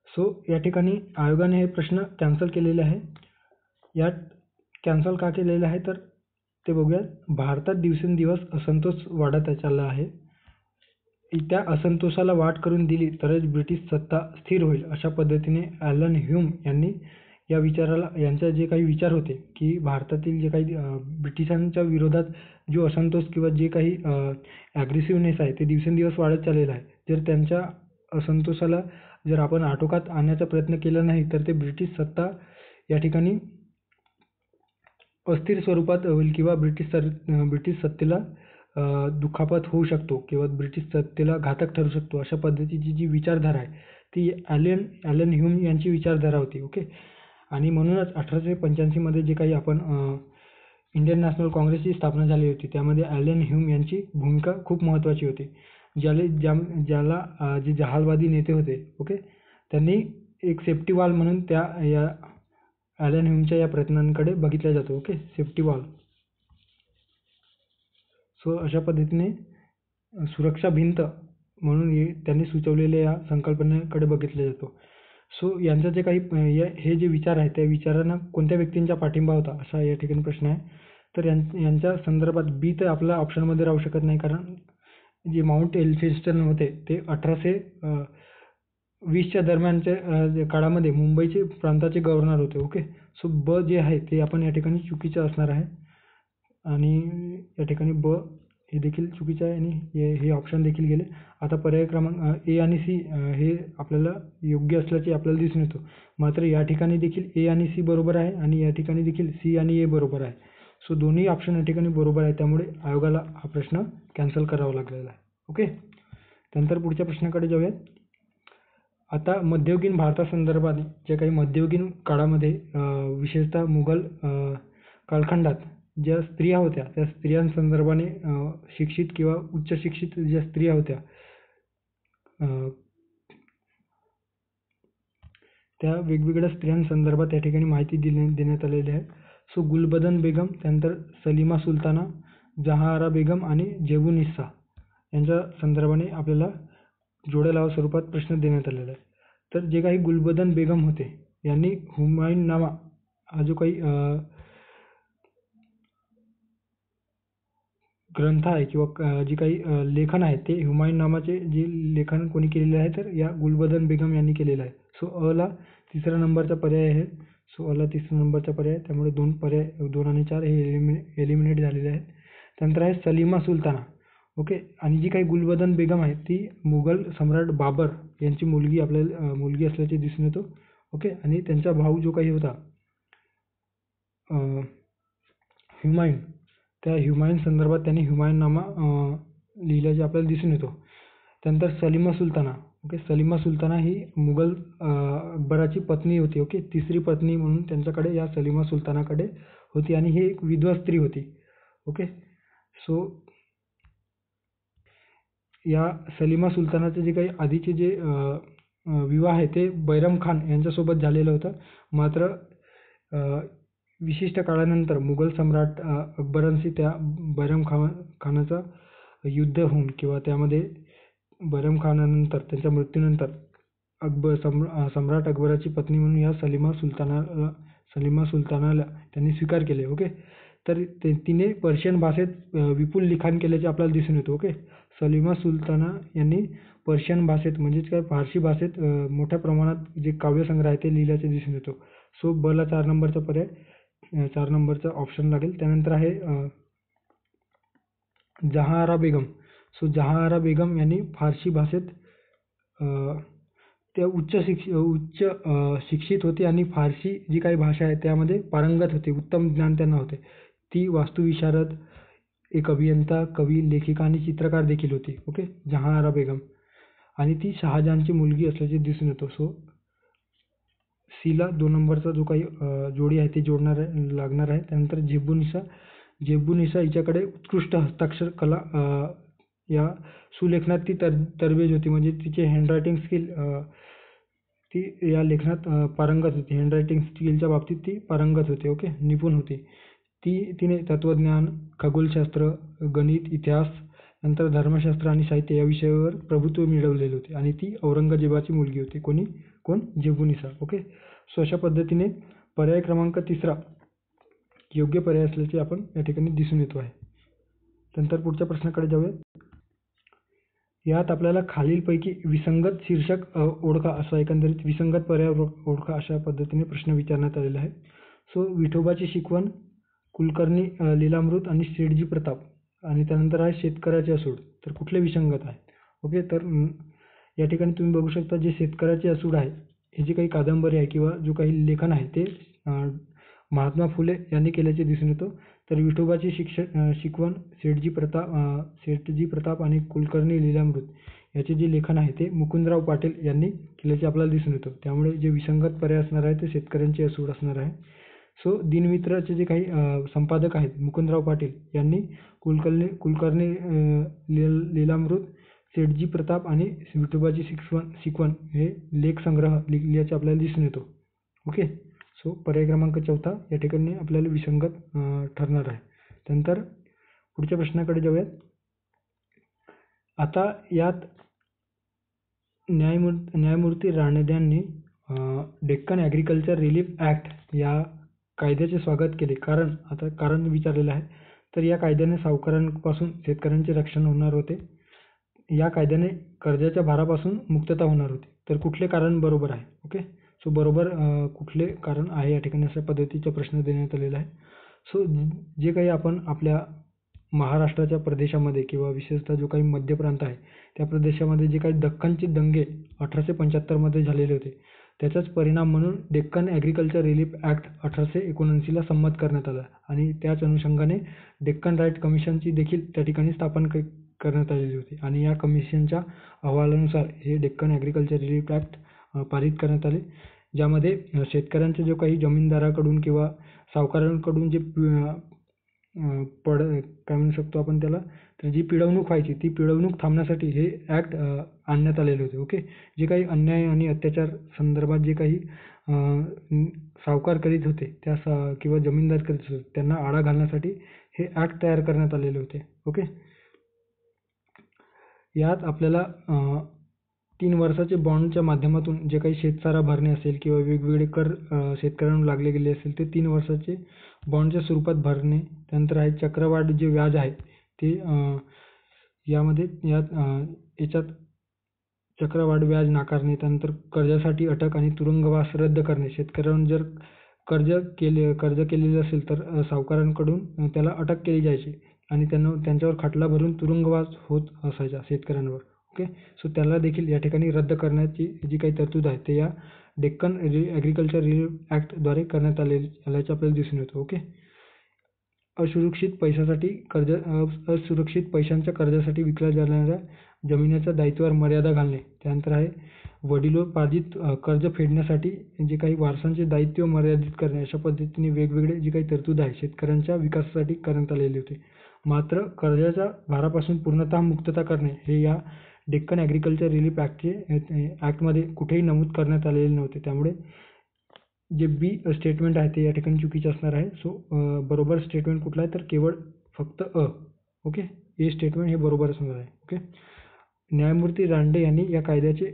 सो या ठिकाणी आयोगाने हे प्रश्न कॅन्सल केलेले आहे. यात कॅन्सल का केलेलं आहे तर ते बघूयात. भारतात दिवसेंदिवस असंतोष वाढत चालला आहे. त्या असंतोषाला वाट करून दिली तरच ब्रिटिश सत्ता स्थिर होईल, अशा पद्धतीने ॲलन ह्यूम यांनी यांचे जे काही विचार होते की भारतातील जे काही ब्रिटिशांच्या विरोधात जो असंतोष किंवा जे काही ॲग्रेसिव्हनेस आहे ते दिवसेंदिवस वाढत चाललेलं आहे. जर त्यांच्या असंतोषाला जर आपण आटोक्यात आणण्याचा प्रयत्न केला नाही तर ते ब्रिटिश सत्ता या ठिकाणी अस्थिर स्वरूपात होईल किंवा ब्रिटिश सत्तेला दुखापत होऊ शकतो किंवा ब्रिटिश सत्तेला घातक ठरू शकतो, अशा पद्धतीची जी विचारधारा आहे ती ॲलन ह्यूम यांची विचारधारा होती. ओके. आणि म्हणूनच 1885 मध्ये जे काही आपण इंडियन नॅशनल काँग्रेसची स्थापना झाली होती त्यामध्ये ॲलन ह्यूम यांची भूमिका खूप महत्त्वाची होती. ज्याला जे जहालवादी नेते होते, ओके, त्यांनी एक सेफ्टी वॉल म्हणून या ॲलन ह्यूमच्या या प्रयत्नांकडे बघितल्या जातो. ओके. Safety wall. सो अशा पद्धतीने सुरक्षा भिंत म्हणून त्यांनी सुचवलेल्या या संकल्पनेकडे बघितले जातो. सो यांचा जे काही हे जे विचार आहेत त्या विचारांना कोणत्या व्यक्तींचा पाठिंबा होता असा या ठिकाणी प्रश्न आहे. तर यांच्या संदर्भात बी तर आपल्या ऑप्शनमध्ये राहू शकत नाही, कारण जे माउंट एल्फिन्स्टन होते ते 1820च्या दरम्यानच्या काळामध्ये मुंबईचे प्रांताचे गव्हर्नर होते. ओके. सो ब जे आहे ते आपण या ठिकाणी चुकीचं असणार आहे आणि या ठिकाणी ब हे देखील चुकीचं आहे आणि हे ऑप्शन देखील गेले. आता पर्याय क्रमांक ए आणि सी हे आपल्याला योग्य असल्याचे आपल्याला दिसून येतो. मात्र या ठिकाणी देखील ए आणि सी बरोबर आहे आणि या ठिकाणी देखील सी आणि ए बरोबर आहे. सो दोन्ही ऑप्शन या ठिकाणी बरोबर आहे, त्यामुळे आयोगाला हा प्रश्न कॅन्सल करावा लागलेला आहे. ओके. त्यानंतर पुढच्या प्रश्नाकडे जाऊयात. आता मध्ययुगीन भारतासंदर्भात जे काही मध्ययुगीन काळामध्ये विशेषतः मुघल कालखंडात ज्या स्त्रिया होत्या त्या स्त्रियांसंदर्भाने शिक्षित किंवा उच्च शिक्षित ज्या स्त्रिया होत्या त्या वेगवेगळ्या स्त्रियांसंदर्भात या ठिकाणी माहिती देण्यात आलेली आहे. सो गुलबदन बेगम, त्यानंतर सलीमा सुलताना, जहाआरा बेगम आणि जेबुनिस्सा यांच्या संदर्भाने आपल्याला जोड्या लावा स्वरूपात प्रश्न देण्यात आलेला आहे. तर जे काही गुलबदन बेगम होते यांनी हुमायूननामा हा जो काही ग्रंथ आहे किंवा जे काही लेखन आहे ते हुमायूननामाचे जे लेखन कोणी केलेले आहे तर या गुलबदन बेगम यांनी केलेलं आहे. सो अला तिसऱ्या नंबरचा पर्याय आहे. सो अला तिसऱ्या नंबरचा पर्याय, त्यामुळे 2 आणि 4 हे एलिमिनेट झालेले आहेत. त्यानंतर आहे सलीमा सुलताना. ओके. आणि जी काही गुलबदन बेगम आहे ती मुघल सम्राट बाबर यांची मुलगी असल्याचे दिसून येतो. ओके. आणि त्यांचा भाऊ जो काही होता हुमायून, त्या हुमायून संदर्भात त्यांनी हुमायूननामा लिहिल्याचे आपल्याला दिसून येतो. त्यानंतर सलीमा सुलताना. ओके. सलीमा सुलताना ही मुघल अकबराची पत्नी होती. ओके. तिसरी पत्नी म्हणून त्यांच्याकडे या सलीमा सुलतानाकडे होती आणि ही एक विधवा स्त्री होती. ओके. सो या सलीमा सुलतानाचे जे काही आधीचे जे विवाह आहे ते बैरम खान यांच्यासोबत झालेलं होतं. मात्र विशिष्ट काळानंतर मुघल सम्राट अकबरांशी त्या बैरम खानाचं युद्ध होऊन किंवा त्यामध्ये बैरम खानानंतर त्यांच्या मृत्यूनंतर सम्राट अकबराची पत्नी म्हणून या सलीमा सुलतानाला त्यांनी स्वीकार केले. ओके, तर तिने पर्शियन भाषेत विपुल लिखाण केल्याचे आपल्याला दिसून येतो. ओके, सलीमा सुलताना यांनी पर्शियन भाषेत म्हणजेच काय फारसी भाषेत मोठ्या प्रमाणात जे काव्यसंग्रह आहे ते लिहिल्याचे दिसून येतो. सो बला 4 नंबरचा पर्याय 4 नंबरचा ऑप्शन लागेल. त्यानंतर आहे जहाआरा बेगम. सो जहाआरा बेगम यांनी फारसी भाषेत त्या उच्च शिक्षित होते आणि फारसी जी काही भाषा आहे त्यामध्ये पारंगत होते, उत्तम ज्ञान त्यांना होते. ती वास्तुविशारद, एक अभियंता, कवी, लेखिका आणि चित्रकार देखील होती. ओके, जहाआरा बेगम, आणि ती शहाजहानची मुलगी असल्याचे दिसून येतो. सो सीला 2 नंबरचा जो काही जोडी आहे ते लागणार आहे. त्यानंतर जेबुनिसा हिच्याकडे उत्कृष्ट हस्ताक्षर कला या सुलेखनात ती तरबेज होती, म्हणजे तिचे हँडरायटिंग स्किल ती या लेखनात पारंगत होती. हँडरायटिंग स्किलच्या बाबतीत ती पारंगत होती. ओके, निपुण होती. तिने तत्त्वज्ञान, खगोलशास्त्र, गणित, इतिहास, नंतर धर्मशास्त्र आणि साहित्य या विषयावर प्रभुत्व मिळवलेले होते आणि ती औरंगजेबाची मुलगी होती. कोण? जेबुनिसा. ओके, सो अशा पद्धतीने पर्याय क्रमांक 3 योग्य पर्याय असल्याचे आपण या ठिकाणी दिसून येतो आहे. नंतर पुढच्या प्रश्नाकडे जाऊया. यात आपल्याला खालीलपैकी विसंगत शीर्षक ओळखा असा एकंदरीत विसंगत पर्याय ओळखा अशा पद्धतीने प्रश्न विचारण्यात आलेला आहे. सो विठोबाची शिकवण, कुलकर्णी लीलामृत आणि शेठजी प्रताप, आणि त्यानंतर आहे शेतकऱ्याचे असूड. तर कुठले विसंगत आहे? ओके, तर या ठिकाणी तुम्ही बघू शकता जे शेतकऱ्याचे असूड आहे हे जी काही कादंबरी आहे किंवा जो काही लेखन आहे ते महात्मा फुले यांनी केल्याचे दिसून येतो. तर विठोबाची शिकवण, शेठजी प्रताप आणि कुलकर्णी लीलामृत याचे जे लेखन आहे ते मुकुंदराव पाटील यांनी केल्याचे आपल्याला दिसून येतो. त्यामुळे जे विसंगत पर्याय असणार आहे ते शेतकऱ्यांचे असूड असणार आहे. सो दिनमित्राचे जे काही संपादक आहेत मुकुंदराव पाटील यांनी कुलकर्णी लीलामृत, शेठजी प्रताप आणि विठोबाची शिकवण हे लेख संग्रह लिहिल्याचे आपल्याला दिसून येतो. ओके, सो पर्याय क्रमांक 4 या ठिकाणी आपल्याला विसंगत ठरणार आहे. त्यानंतर पुढच्या प्रश्नाकडे जाऊयात. आता यात न्यायमूर्ती रानडेंनी डेक्कन ॲग्रिकल्चर रिलीफ ॲक्ट या कायद्याचे स्वागत केले. कारण विचारलेलं आहे. तर या कायद्याने सावकारांपासून शेतकऱ्यांचे रक्षण होणार होते. या कायद्याने कर्जाच्या भारापासून मुक्तता होणार होती. तर कुठले कारण बरोबर आहे? ओके, सो बरोबर कुठले कारण आहे या ठिकाणी अशा पद्धतीचा प्रश्न देण्यात आलेला आहे. सो जे काही आपण आपल्या महाराष्ट्राच्या प्रदेशामध्ये किंवा विशेषतः जो काही मध्य प्रांत आहे त्या प्रदेशामध्ये जे काही दख्खनचे दंगे 1875 मध्ये झालेले होते त्याचाच परिणाम म्हणून डेक्कन ॲग्रिकल्चर रिलीफ ॲक्ट 1879 संमत करण्यात आला आणि त्याच अनुषंगाने डेक्कन राईट कमिशनची देखील त्या ठिकाणी स्थापना करण्यात आलेली होती आणि या कमिशनच्या अहवालानुसार हे डेक्कन ॲग्रिकल्चर रिलीफ ॲक्ट पारित करण्यात आले, ज्यामध्ये शेतकऱ्यांचे जो काही जमीनदाराकडून किंवा सावकारांकडून जे काय म्हणू शकतो आपण त्याला, तर जी पिळवणूक व्हायची ती पिळवणूक थांबण्यासाठी हे ॲक्ट आणण्यात आलेले होते. ओके, जे काही अन्याय आणि अत्याचार संदर्भात जे काही सावकार करीत होते किंवा जमीनदार करीत होते त्यांना आळा घालण्यासाठी हे ॲक्ट तयार करण्यात आलेले होते. ओके, यात आपल्याला 3 वर्षाचे बॉन्डच्या माध्यमातून जे काही शेतसारा भरणे असेल किंवा वेगवेगळे कर शेतकऱ्यांना लागले गेले असेल ते 3 वर्षाचे बॉन्डच्या स्वरूपात भरणे. त्यानंतर आहे चक्रवाढ जे व्याज आहे ते याच्यात चक्रवाढ व्याज नाकारणे. त्यानंतर कर्जासाठी अटक आणि तुरुंगवास रद्द करणे. शेतकऱ्यांना जर कर्ज केलेले असेल तर सावकारांकडून त्याला अटक केली जायची आणि त्यांच्यावर खटला भरून तुरुंगवास होत असायचा शेतकऱ्यांवर. ओके, सो त्याला देखील या ठिकाणी रद्द करण्याची जी काही तरतूद आहे ते या डेक्कन ॲग्रिकल्चर रिलीफ ॲक्टद्वारे करण्यात आल्याचे आपल्याला दिसून येतो. ओके, असुरक्षित पैशांच्या कर्जासाठी विकल्या जाणाऱ्या जमिनीच्या दायित्वावर मर्यादा घालणे. त्यानंतर आहे वडिलोपार्जित कर्ज फेडण्यासाठी जे काही वारसांचे दायित्व मर्यादित करणे. अशा पद्धतीने वेगवेगळे जी काही तरतूद आहे शेतकऱ्यांच्या विकासासाठी करण्यात आलेली होती. मात्र कर्जाच्या भारापासून पूर्णतः मुक्तता करणे हे या डेक्कन ॲग्रिकल्चर रिलीफ ॲक्टमध्ये कुठेही नमूद करण्यात आलेले नव्हते. त्यामुळे जे बी स्टेटमेंट आहे ते या ठिकाणी चुकीचे असणार आहे. सो बरोबर स्टेटमेंट कुठलं आहे तर केवळ फक्त अ. ओके, ए स्टेटमेंट हे बरोबर असणार आहे. ओके, न्यायमूर्ती रांडे यांनी या कायद्याचे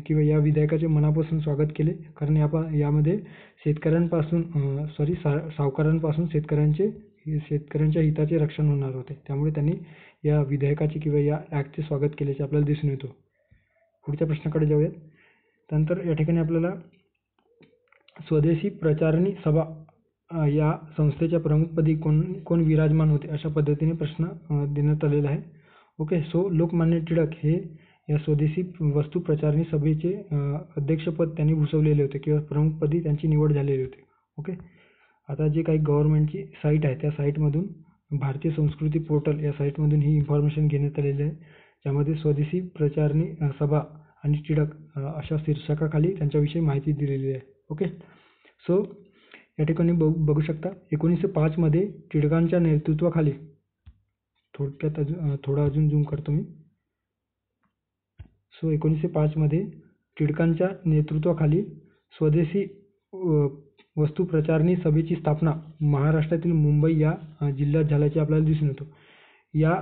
किंवा या विधेयकाचे मनापासून स्वागत केले, कारण यामध्ये शेतकऱ्यांपासून सावकारांपासून शेतकऱ्यांच्या हिताचे रक्षण होणार होते. त्यामुळे त्यांनी या विधेयकाचे किंवा या ॲक्टचे स्वागत केल्याचे आपल्याला दिसून येतो. पुढच्या प्रश्नाकडे जाऊयात. त्यानंतर या ठिकाणी आपल्याला स्वदेशी प्रचारणी सभा या संस्थेच्या प्रमुखपदी कोण विराजमान होते अशा पद्धतीने प्रश्न देण्यात आलेला आहे. ओके, सो लोकमान्य टिळक हे या स्वदेशी वस्तू प्रचारणी सभेचे अध्यक्षपद त्यांनी भूषवलेले होते किंवा प्रमुखपदी त्यांची निवड झालेली होती. ओके, आता जे काही गव्हर्नमेंटची साईट आहे त्या साईटमधून भारतीय संस्कृती पोर्टल या साईटमधून ही इन्फॉर्मेशन घेण्यात आलेली आहे, ज्यामध्ये स्वदेशी प्रचारणी सभा आणि टिळक अशा शीर्षकाखाली त्यांच्याविषयी माहिती दिलेली आहे. ओके, सो या ठिकाणी बघू शकता 1905 मध्ये टिळकांच्या नेतृत्वाखाली, थोडक्यात थोडा अजून झूम करतो मी. सो 1905 मध्ये टिळकांच्या नेतृत्वाखाली स्वदेशी वस्तू प्रचारणी सभेची स्थापना महाराष्ट्रातील मुंबई या जिल्ह्यात झाल्याचे आपल्याला दिसून येतो. या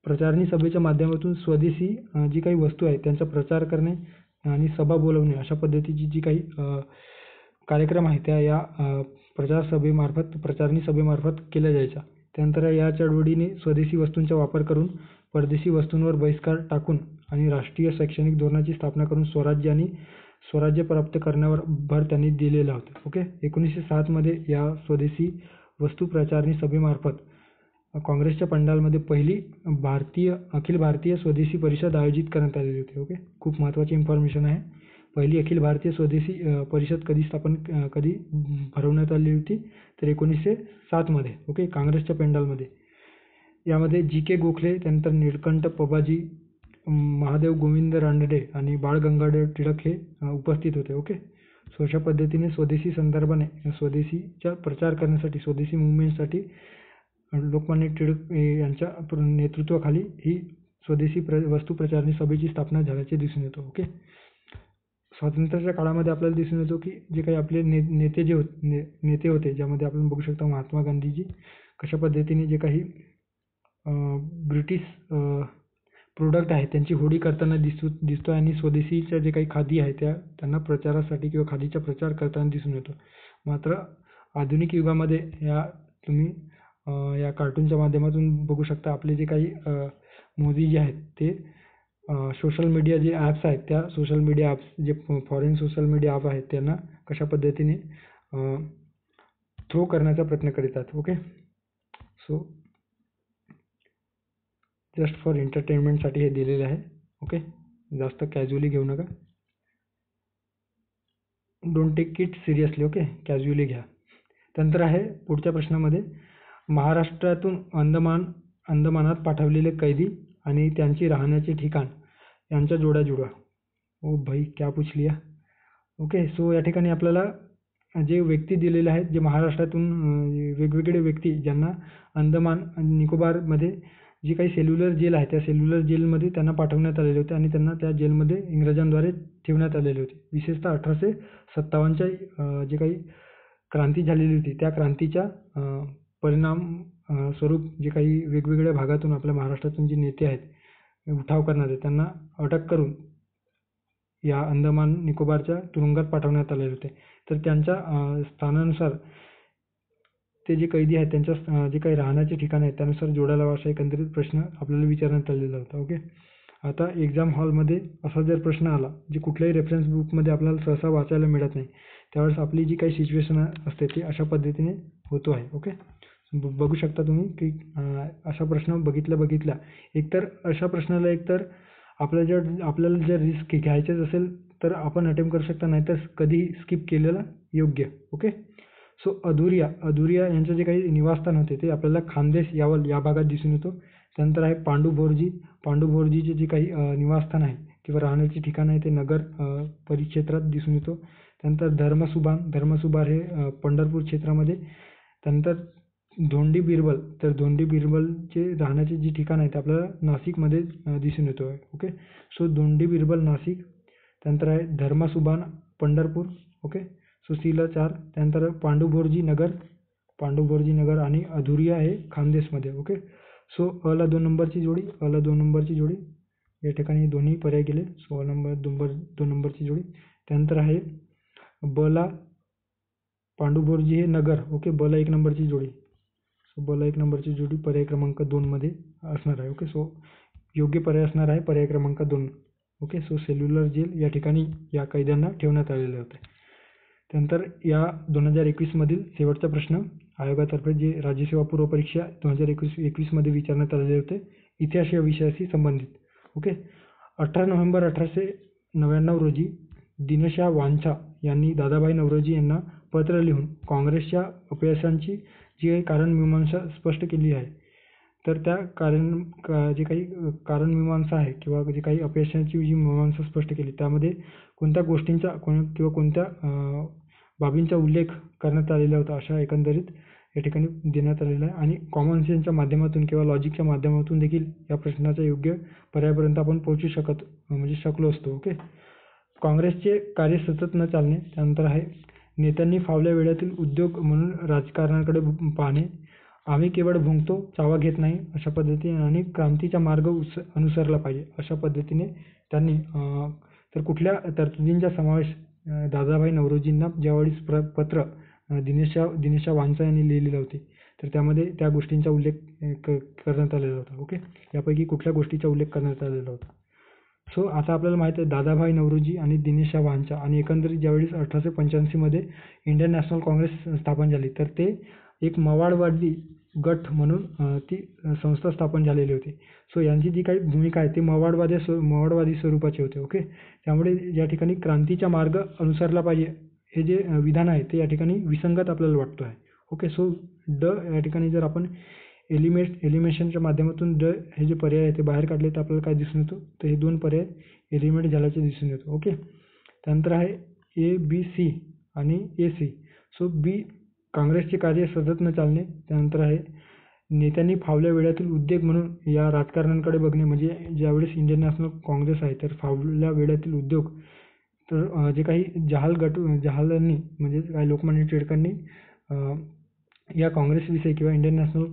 प्रचारणी सभेच्या माध्यमातून स्वदेशी जी काही वस्तू आहेत त्यांचा प्रचार करणे आणि सभा बोलवणे अशा पद्धतीची जी काही कार्यक्रम आहे त्या या प्रचारणी सभेमार्फत केल्या जायच्या. त्यानंतर या चळवळीने स्वदेशी वस्तूंचा वापर करून परदेशी वस्तूंवर बहिष्कार टाकून आणि राष्ट्रीय शैक्षणिक धोरणाची स्थापना करून स्वराज्य प्राप्त करण्यावर भर त्यांनी दिलेला होता. ओके, 1907 मध्ये या स्वदेशी वस्तू प्रचारणी सभेमार्फत काँग्रेसच्या पंडालमध्ये पहिली अखिल भारतीय स्वदेशी परिषद आयोजित करण्यात आलेली होती. ओके, खूप महत्त्वाची इन्फॉर्मेशन आहे. पहिली अखिल भारतीय स्वदेशी परिषद कधी भरवण्यात आली होती तर 1907 मध्ये. ओके, काँग्रेसच्या पेंडालमध्ये. यामध्ये जी.के. गोखले, त्यानंतर निळकंठ पबाजी, महादेव गोविंद रानडे आणि बाळ गंगाधर टिळक हे उपस्थित होते. ओके, सो अशा पद्धतीने स्वदेशी संदर्भाने स्वदेशीचा प्रचार करण्यासाठी स्वदेशी मुवमेंटसाठी लोकमान्य टिळक यांच्या नेतृत्वाखाली ही स्वदेशी वस्तू प्रचारणी सभेची स्थापना झाल्याचे दिसून येतो. ओके, स्वातंत्र्याच्या काळामध्ये आपल्याला दिसून येतो की जे काही आपले नेते होते ज्यामध्ये आपण बघू शकता महात्मा गांधीजी कशा पद्धतीने जे काही ब्रिटिश प्रोडक्ट आहेत त्यांची होळी करताना दिसतो आणि स्वदेशीच्या जे काही खादी आहे त्यांना प्रचारासाठी किंवा खादीचा प्रचार करताना दिसून येतो. मात्र आधुनिक युगामध्ये तुम्ही या कार्टूनच्या माध्यमातून बघू शकता आपले जे काही मोदी जे आहेत ते सोशल मीडिया जे ॲप्स आहेत त्या सोशल मीडिया ॲप्स जे फॉरेन सोशल मीडिया ॲप आहेत त्यांना कशा पद्धतीने थ्रो करण्याचा प्रयत्न करीतात. ओके, सो जस्ट फॉर एंटरटेनमेंटसाठी हे दिलेले आहे. ओके, जास्त कॅज्युअली घेऊ नका. Don't take it seriously. Okay, casually घ्या. त्यानंतर आहे पुढच्या प्रश्नामध्ये महाराष्ट्रातून अंदमानात पाठवलेले कैदी आणि त्यांची राहण्याचे ठिकाण यांच्या जोड्या जुळवा. ओ भाई क्या पूछ लिया. ओके, सो या ठिकाणी आपल्याला जे व्यक्ती दिलेले आहेत जे महाराष्ट्रातून वेगवेगळे व्यक्ती ज्यांना अंदमान आणि निकोबारमध्ये जी काही सेल्युलर जेल आहे त्या सेल्युलर जेलमध्ये त्यांना पाठवण्यात आलेले होते आणि त्यांना त्या जेलमध्ये इंग्रजांद्वारे ठेवण्यात आलेले होते. विशेषतः 1857च्या जे काही क्रांती झालेली होती त्या क्रांतीच्या परिणाम स्वरूप जे काही वेगवेगळ्या भागातून आपल्या महाराष्ट्रातून जे नेते आहेत उठाव करणारे त्यांना अटक करून या अंदमान निकोबारच्या तुरुंगात पाठवण्यात आलेले होते. तर त्यांच्या स्थानानुसार ते जे कैदी आहेत त्यांच्या जे काही राहण्याचे ठिकाण आहेत त्यानुसार जोड्या लावा असा एकंदरीत प्रश्न आपल्याला विचारण्यात आलेला होता. ओके, आता एक्झाम हॉलमध्ये असा जर प्रश्न आला जे कुठल्याही रेफरन्स बुकमध्ये आपल्याला सहसा वाचायला मिळत नाही त्यावेळेस आपली जी काही सिच्युएशन असते ती अशा पद्धतीने होतो आहे. ओके, बघू शकता तुम्ही की अशा प्रश्न बघितल्या एकतर अशा प्रश्नाला एकतर आपल्याला जर रिस्क घ्यायचेच असेल तर आपण अटेम्प्ट करू शकता, नाहीतर कधीही स्किप केलेलं योग्य. ओके, सो अधुरिया यांचं जे काही निवासस्थान होते ते आपल्याला खानदेश या भागात दिसून येतो. त्यानंतर आहे पांडुभोरजीचे जे काही निवासस्थान आहे किंवा राहण्याचे ठिकाण आहे ते नगर परिक्षेत्रात दिसून येतो. त्यानंतर धर्मसुभार हे पंढरपूर क्षेत्रामध्ये. त्यानंतर धोंडी बिरबलचे राहण्याचे जे ठिकाण आहे ते आपल्याला नाशिकमध्ये दिसून येतो आहे. Okay, so Dhondi Birbal Nashik. त्यानंतर आहे धर्मसुभान पंढरपूर. ओके, सो सीला 4. त्यानंतर पांडुबोर्जी नगर आणि अधुरिया हे खानदेशमध्ये. ओके. सो अला 2 नंबरची जोडी या ठिकाणी दोन्ही पर्याय गेले. सो नंबर 2 नंबरची जोडी. त्यानंतर आहे बला पांडुबोर्जी हे नगर. ओके. बला 1 नंबरची जोडी. सो बला 1 नंबरची जोडी पर्याय क्रमांक 2 मध्ये असणार आहे. ओके. सो योग्य पर्याय असणार आहे पर्याय क्रमांक 2. ओके. सो सेल्युलर जेल या ठिकाणी या कैद्यांना ठेवण्यात आलेले होते. त्यानंतर या 2021 मधील शेवटचा प्रश्न आयोगातर्फे जे राज्यसेवा पूर्व परीक्षा 2021 मध्ये विचारण्यात आलेले होते इतिहास या विषयाशी संबंधित. ओके. 18 नोव्हेंबर 1899 रोजी दिनशा वांछा यांनी दादाभाई नौरोजी यांना पत्र लिहून काँग्रेसच्या अपयशांची जी काही कारणमीमांसा स्पष्ट केली आहे, तर त्या जे काही कारणमीमांसा आहे किंवा जे काही अपयशांची जी मीमांसा स्पष्ट केली त्यामध्ये कोणत्या गोष्टींचा किंवा कोणत्या बाबींचा उल्लेख करण्यात आलेला होता अशा एकंदरीत या ठिकाणी देण्यात आलेला आहे. आणि कॉमन सेन्सच्या माध्यमातून किंवा लॉजिकच्या माध्यमातून देखील या प्रश्नाच्या योग्य पर्यायापर्यंत आपण पोहोचू शकलो असतो. ओके. काँग्रेसचे कार्य सतत न चालणे. त्यानंतर आहे नेत्यांनी फावल्या वेळातील उद्योग म्हणून राजकारणाकडे पाहणे. आम्ही केवळ भुंकतो, चावा घेत नाही अशा पद्धतीने आणि क्रांतीचा मार्ग अनुसरला पाहिजे अशा पद्धतीने त्यांनी तर कुठल्या तरतुदींचा समावेश दादाभाई नौरोजींना ज्यावेळी पत्र दिनेशा वांछा यांनी लिहिलेले होते तर त्यामध्ये त्या गोष्टींचा उल्लेख करण्यात आलेला होता. ओके. यापैकी कुठल्या गोष्टीचा उल्लेख करण्यात आलेला होता. सो आता आपल्याला माहित आहे दादाभाई नौरोजी आणि दिनेशा वांछा आणि एकंदरीत ज्यावेळेस 1885 मध्ये इंडियन नॅशनल काँग्रेस स्थापन झाली तर ते एक मवाळवादी गट म्हणून ती संस्था स्थापन झालेली होती. सो यांची जी काही भूमिका आहे ती मवाळवादी स्वरूपाची होते. ओके. त्यामुळे या ठिकाणी क्रांतीचा मार्ग अनुसरला पाहिजे हे जे विधान आहे ते या ठिकाणी विसंगत आपल्याला वाटतो आहे. ओके. सो या ठिकाणी जर आपण एलिमिनेशनच्या माध्यमातून हे जे पर्याय आहे ते बाहेर काढले तर आपल्याला काय दिसून येतो तर हे 2 पर्याय एलिमिनेट झाल्याचे दिसून येतो. ओके. त्यानंतर आहे ABC आणि AC. सो बी काँग्रेसचे कार्य सतत न चालणे. त्यानंतर आहे नेत्यांनी फावल्या वेळातील उद्योग म्हणून या राजकारण्यांकडे बघणे. म्हणजे ज्यावेळेस इंडियन नॅशनल काँग्रेस आहे तर फावल्या वेळातील उद्योग तर जे काही जहालांनी म्हणजे काही लोकमान्य टिळकांनी या काँग्रेसविषयी किंवा इंडियन नॅशनल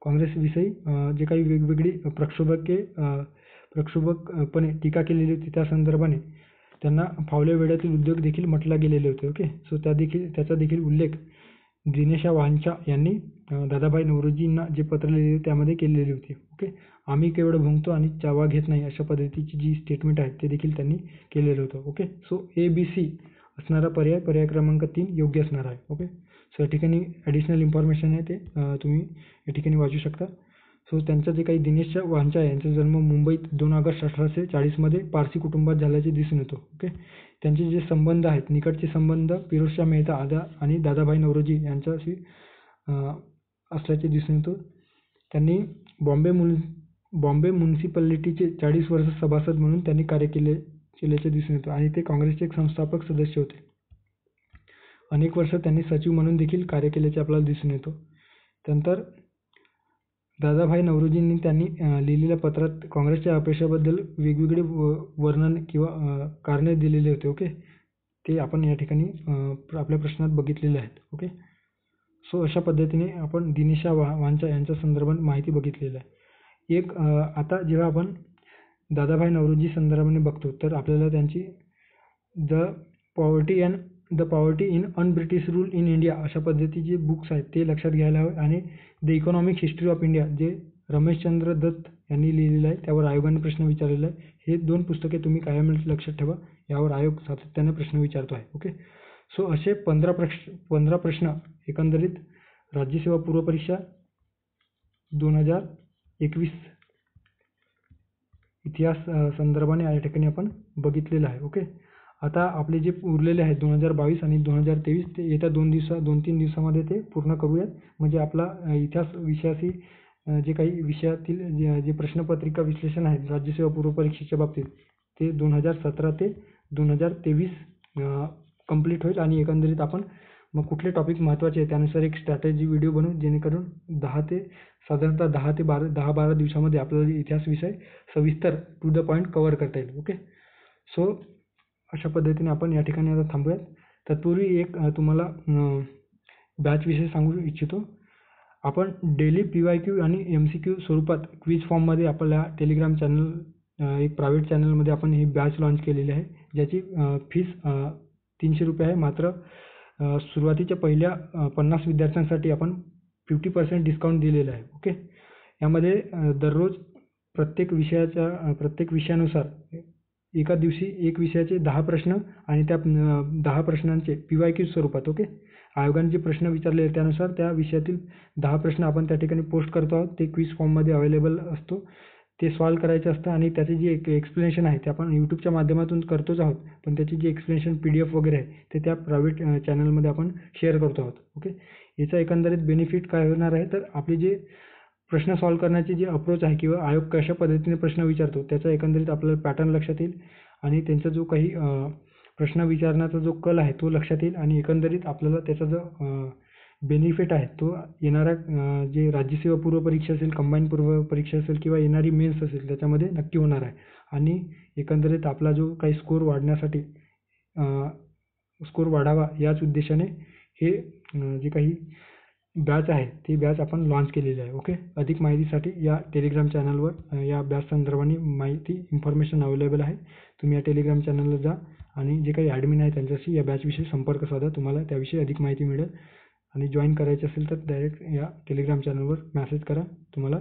काँग्रेसविषयी जे काही वेगवेगळी प्रक्षोभकपणे टीका केलेली होती त्या संदर्भाने त्यांना फावल्या वेळातील उद्योग देखील म्हटले गेलेले होते. ओके. सो त्याचा देखील उल्लेख दिनेशा वांछा यांनी दादाभाई नौरोजींना जे पत्र लिहिले त्यामध्ये केलेली होती. ओके. आम्ही केवळ भुंकतो आणि चावा घेत नाही अशा पद्धतीची जी स्टेटमेंट आहे ते देखील त्यांनी केलेलं होतं. ओके. सो ABC असणारा पर्याय क्रमांक 3 योग्य असणार आहे. ओके. सो या ठिकाणी ॲडिशनल इन्फॉर्मेशन आहे ते तुम्ही या ठिकाणी वाचू शकता. सो त्यांचं जे काही दिनेश वांछा आहे यांचा जन्म मुंबईत 2 ऑगस्ट 1840 मध्ये पारसी कुटुंबात झाल्याचे दिसून येतो. ओके. त्यांचे जे संबंध आहेत निकटचे संबंध फिरोजशाह मेहता आणि दादाभाई नौरोजी यांच्याशी असल्याचे दिसून येतो. त्यांनी बॉम्बे म्युनिसिपॅलिटीचे 40 वर्ष सभासद म्हणून त्यांनी कार्य केल्याचे दिसून येतो आणि ते काँग्रेसचे एक संस्थापक सदस्य होते. अनेक वर्ष त्यांनी सचिव म्हणून देखील कार्य केल्याचे आपल्याला दिसून येतो. त्यानंतर दादाभाई नौरोजींनी त्यांनी लिहिलेल्या पत्रात काँग्रेसच्या अपयशाबद्दल वेगवेगळे वर्णन किंवा कारणे दिलेले होते. ओके. ते आपण या ठिकाणी आपल्या प्रश्नात बघितलेले आहेत. ओके. सो अशा पद्धतीने आपण दिनेशा वांछा यांच्या संदर्भात माहिती बघितलेली आहे. आता जेव्हा आपण दादाभाई नौरोजी संदर्भाने बघतो तर आपल्याला त्यांची the poverty in un-British rule in India अशा पद्धतीचे बुक्स आहेत ते लक्षात घ्यायला हवे आणि the economic history of India जे रमेशचंद्र दत्त यांनी लिहिलेलं आहे त्यावर आयोगाने प्रश्न विचारलेला आहे. हे 2 पुस्तके तुम्ही कायम लक्षात ठेवा. यावर आयोग सातत्याने प्रश्न विचारतो आहे. ओके. सो असे 15 प्रश्न एकंदरीत राज्यसेवा पूर्व परीक्षा 2021 इतिहास संदर्भाने या ठिकाणी आपण बघितलेलं आहे. ओके. आता आपले जे उरलेले आहेत 2022 आणि 2023 ते येत्या 2-3 दिवसामध्ये ते पूर्ण करूयात. म्हणजे आपला इतिहास विषयाशी जे काही विषयातील जे प्रश्नपत्रिका विश्लेषण आहे राज्यसेवा पूर्व परीक्षेच्या बाबतीत ते 2017 ते 2023 कंप्लीट होईल आणि एकंदरीत आपण मग कुठले टॉपिक महत्त्वाचे आहे त्यानुसार एक स्ट्रॅटेजी व्हिडिओ बनवू जेणेकरून 10 ते 12 दिवसामध्ये आपल्याला इतिहास विषय सविस्तर टू द पॉईंट कव्हर करता येईल. ओके. सो अशा पद्धतीने आपण या ठिकाणी आता थांबूयात. तत्पूर्वी एक तुम्हाला बॅचविषयी सांगू इच्छितो. आपण डेली PYQ आणि MCQ स्वरूपात क्विज फॉर्ममध्ये आपल्या टेलिग्राम चॅनल एक प्रायव्हेट चॅनलमध्ये आपण ही बॅच लॉन्च केलेली आहे, ज्याची फीस 300 रुपये आहे. मात्र सुरुवातीच्या पहिल्या 50 विद्यार्थ्यांसाठी आपण 50% डिस्काउंट दिलेलं आहे. ओके. यामध्ये दररोज प्रत्येक विषयानुसार एका दिवशी एक विषयाचे 10 प्रश्न आणि त्या 10 प्रश्नांचे PYQ स्वरूपात, ओके, आयोगाने जे प्रश्न विचारले त्यानुसार त्या विषयातील 10 प्रश्न आपण त्या ठिकाणी पोस्ट करतो आहोत. ते क्विज फॉर्ममध्ये अवेलेबल असतो. ते सॉल्व्ह करायचं असतं आणि त्याचे जे एक्सप्लेनेशन आहे ते आपण यूट्यूबच्या माध्यमातून करतोच आहोत, पण त्याची जी एक्सप्लेनेशन PDF वगैरे आहे ते त्या प्रायव्हेट चॅनलमध्ये आपण शेअर करतो आहोत. ओके. याचा एकंदरीत बेनिफिट काय होणार आहे, तर आपले जे प्रश्न सॉल्व्ह करण्याची जी अप्रोच आहे किंवा आयोग कशा पद्धतीने प्रश्न विचारतो त्याचा एकंदरीत आपल्याला पॅटर्न लक्षात येईल आणि त्यांचा जो काही प्रश्न विचारण्याचा जो कल आहे तो लक्षात येईल आणि एकंदरीत आपल्याला त्याचा जो बेनिफिट आहे तो येणाऱ्या जे राज्यसेवा पूर्व परीक्षा असेल, कंबाईन पूर्व परीक्षा असेल किंवा येणारी मेन्स असेल त्याच्यामध्ये नक्की होणार आहे. आणि एकंदरीत आपला जो काही स्कोर वाढण्यासाठी स्कोर वाढावा याच उद्देशाने हे जे काही बॅच आहे ती बॅच आपण लॉन्च केलेली आहे. ओके. अधिक माहितीसाठी या टेलिग्राम चॅनलवर या बॅच संदर्भाने इन्फॉर्मेशन अवेलेबल आहे. तुम्ही या टेलिग्राम चॅनलला जा आणि जे काही ॲडमिन आहे त्यांच्याशी या बॅचविषयी संपर्क साधा. तुम्हाला त्याविषयी अधिक माहिती मिळेल आणि जॉईन करायचे असेल तर डायरेक्ट या टेलिग्राम चॅनलवर मेसेज करा. तुम्हाला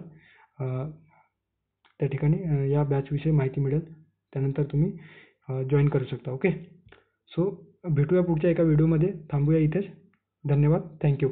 त्या ठिकाणी या बॅचविषयी माहिती मिळेल. त्यानंतर तुम्ही जॉईन करू शकता. ओके. सो भेटूया पुढच्या एका व्हिडिओमध्ये. थांबूया इथेच. धन्यवाद. थँक्यू.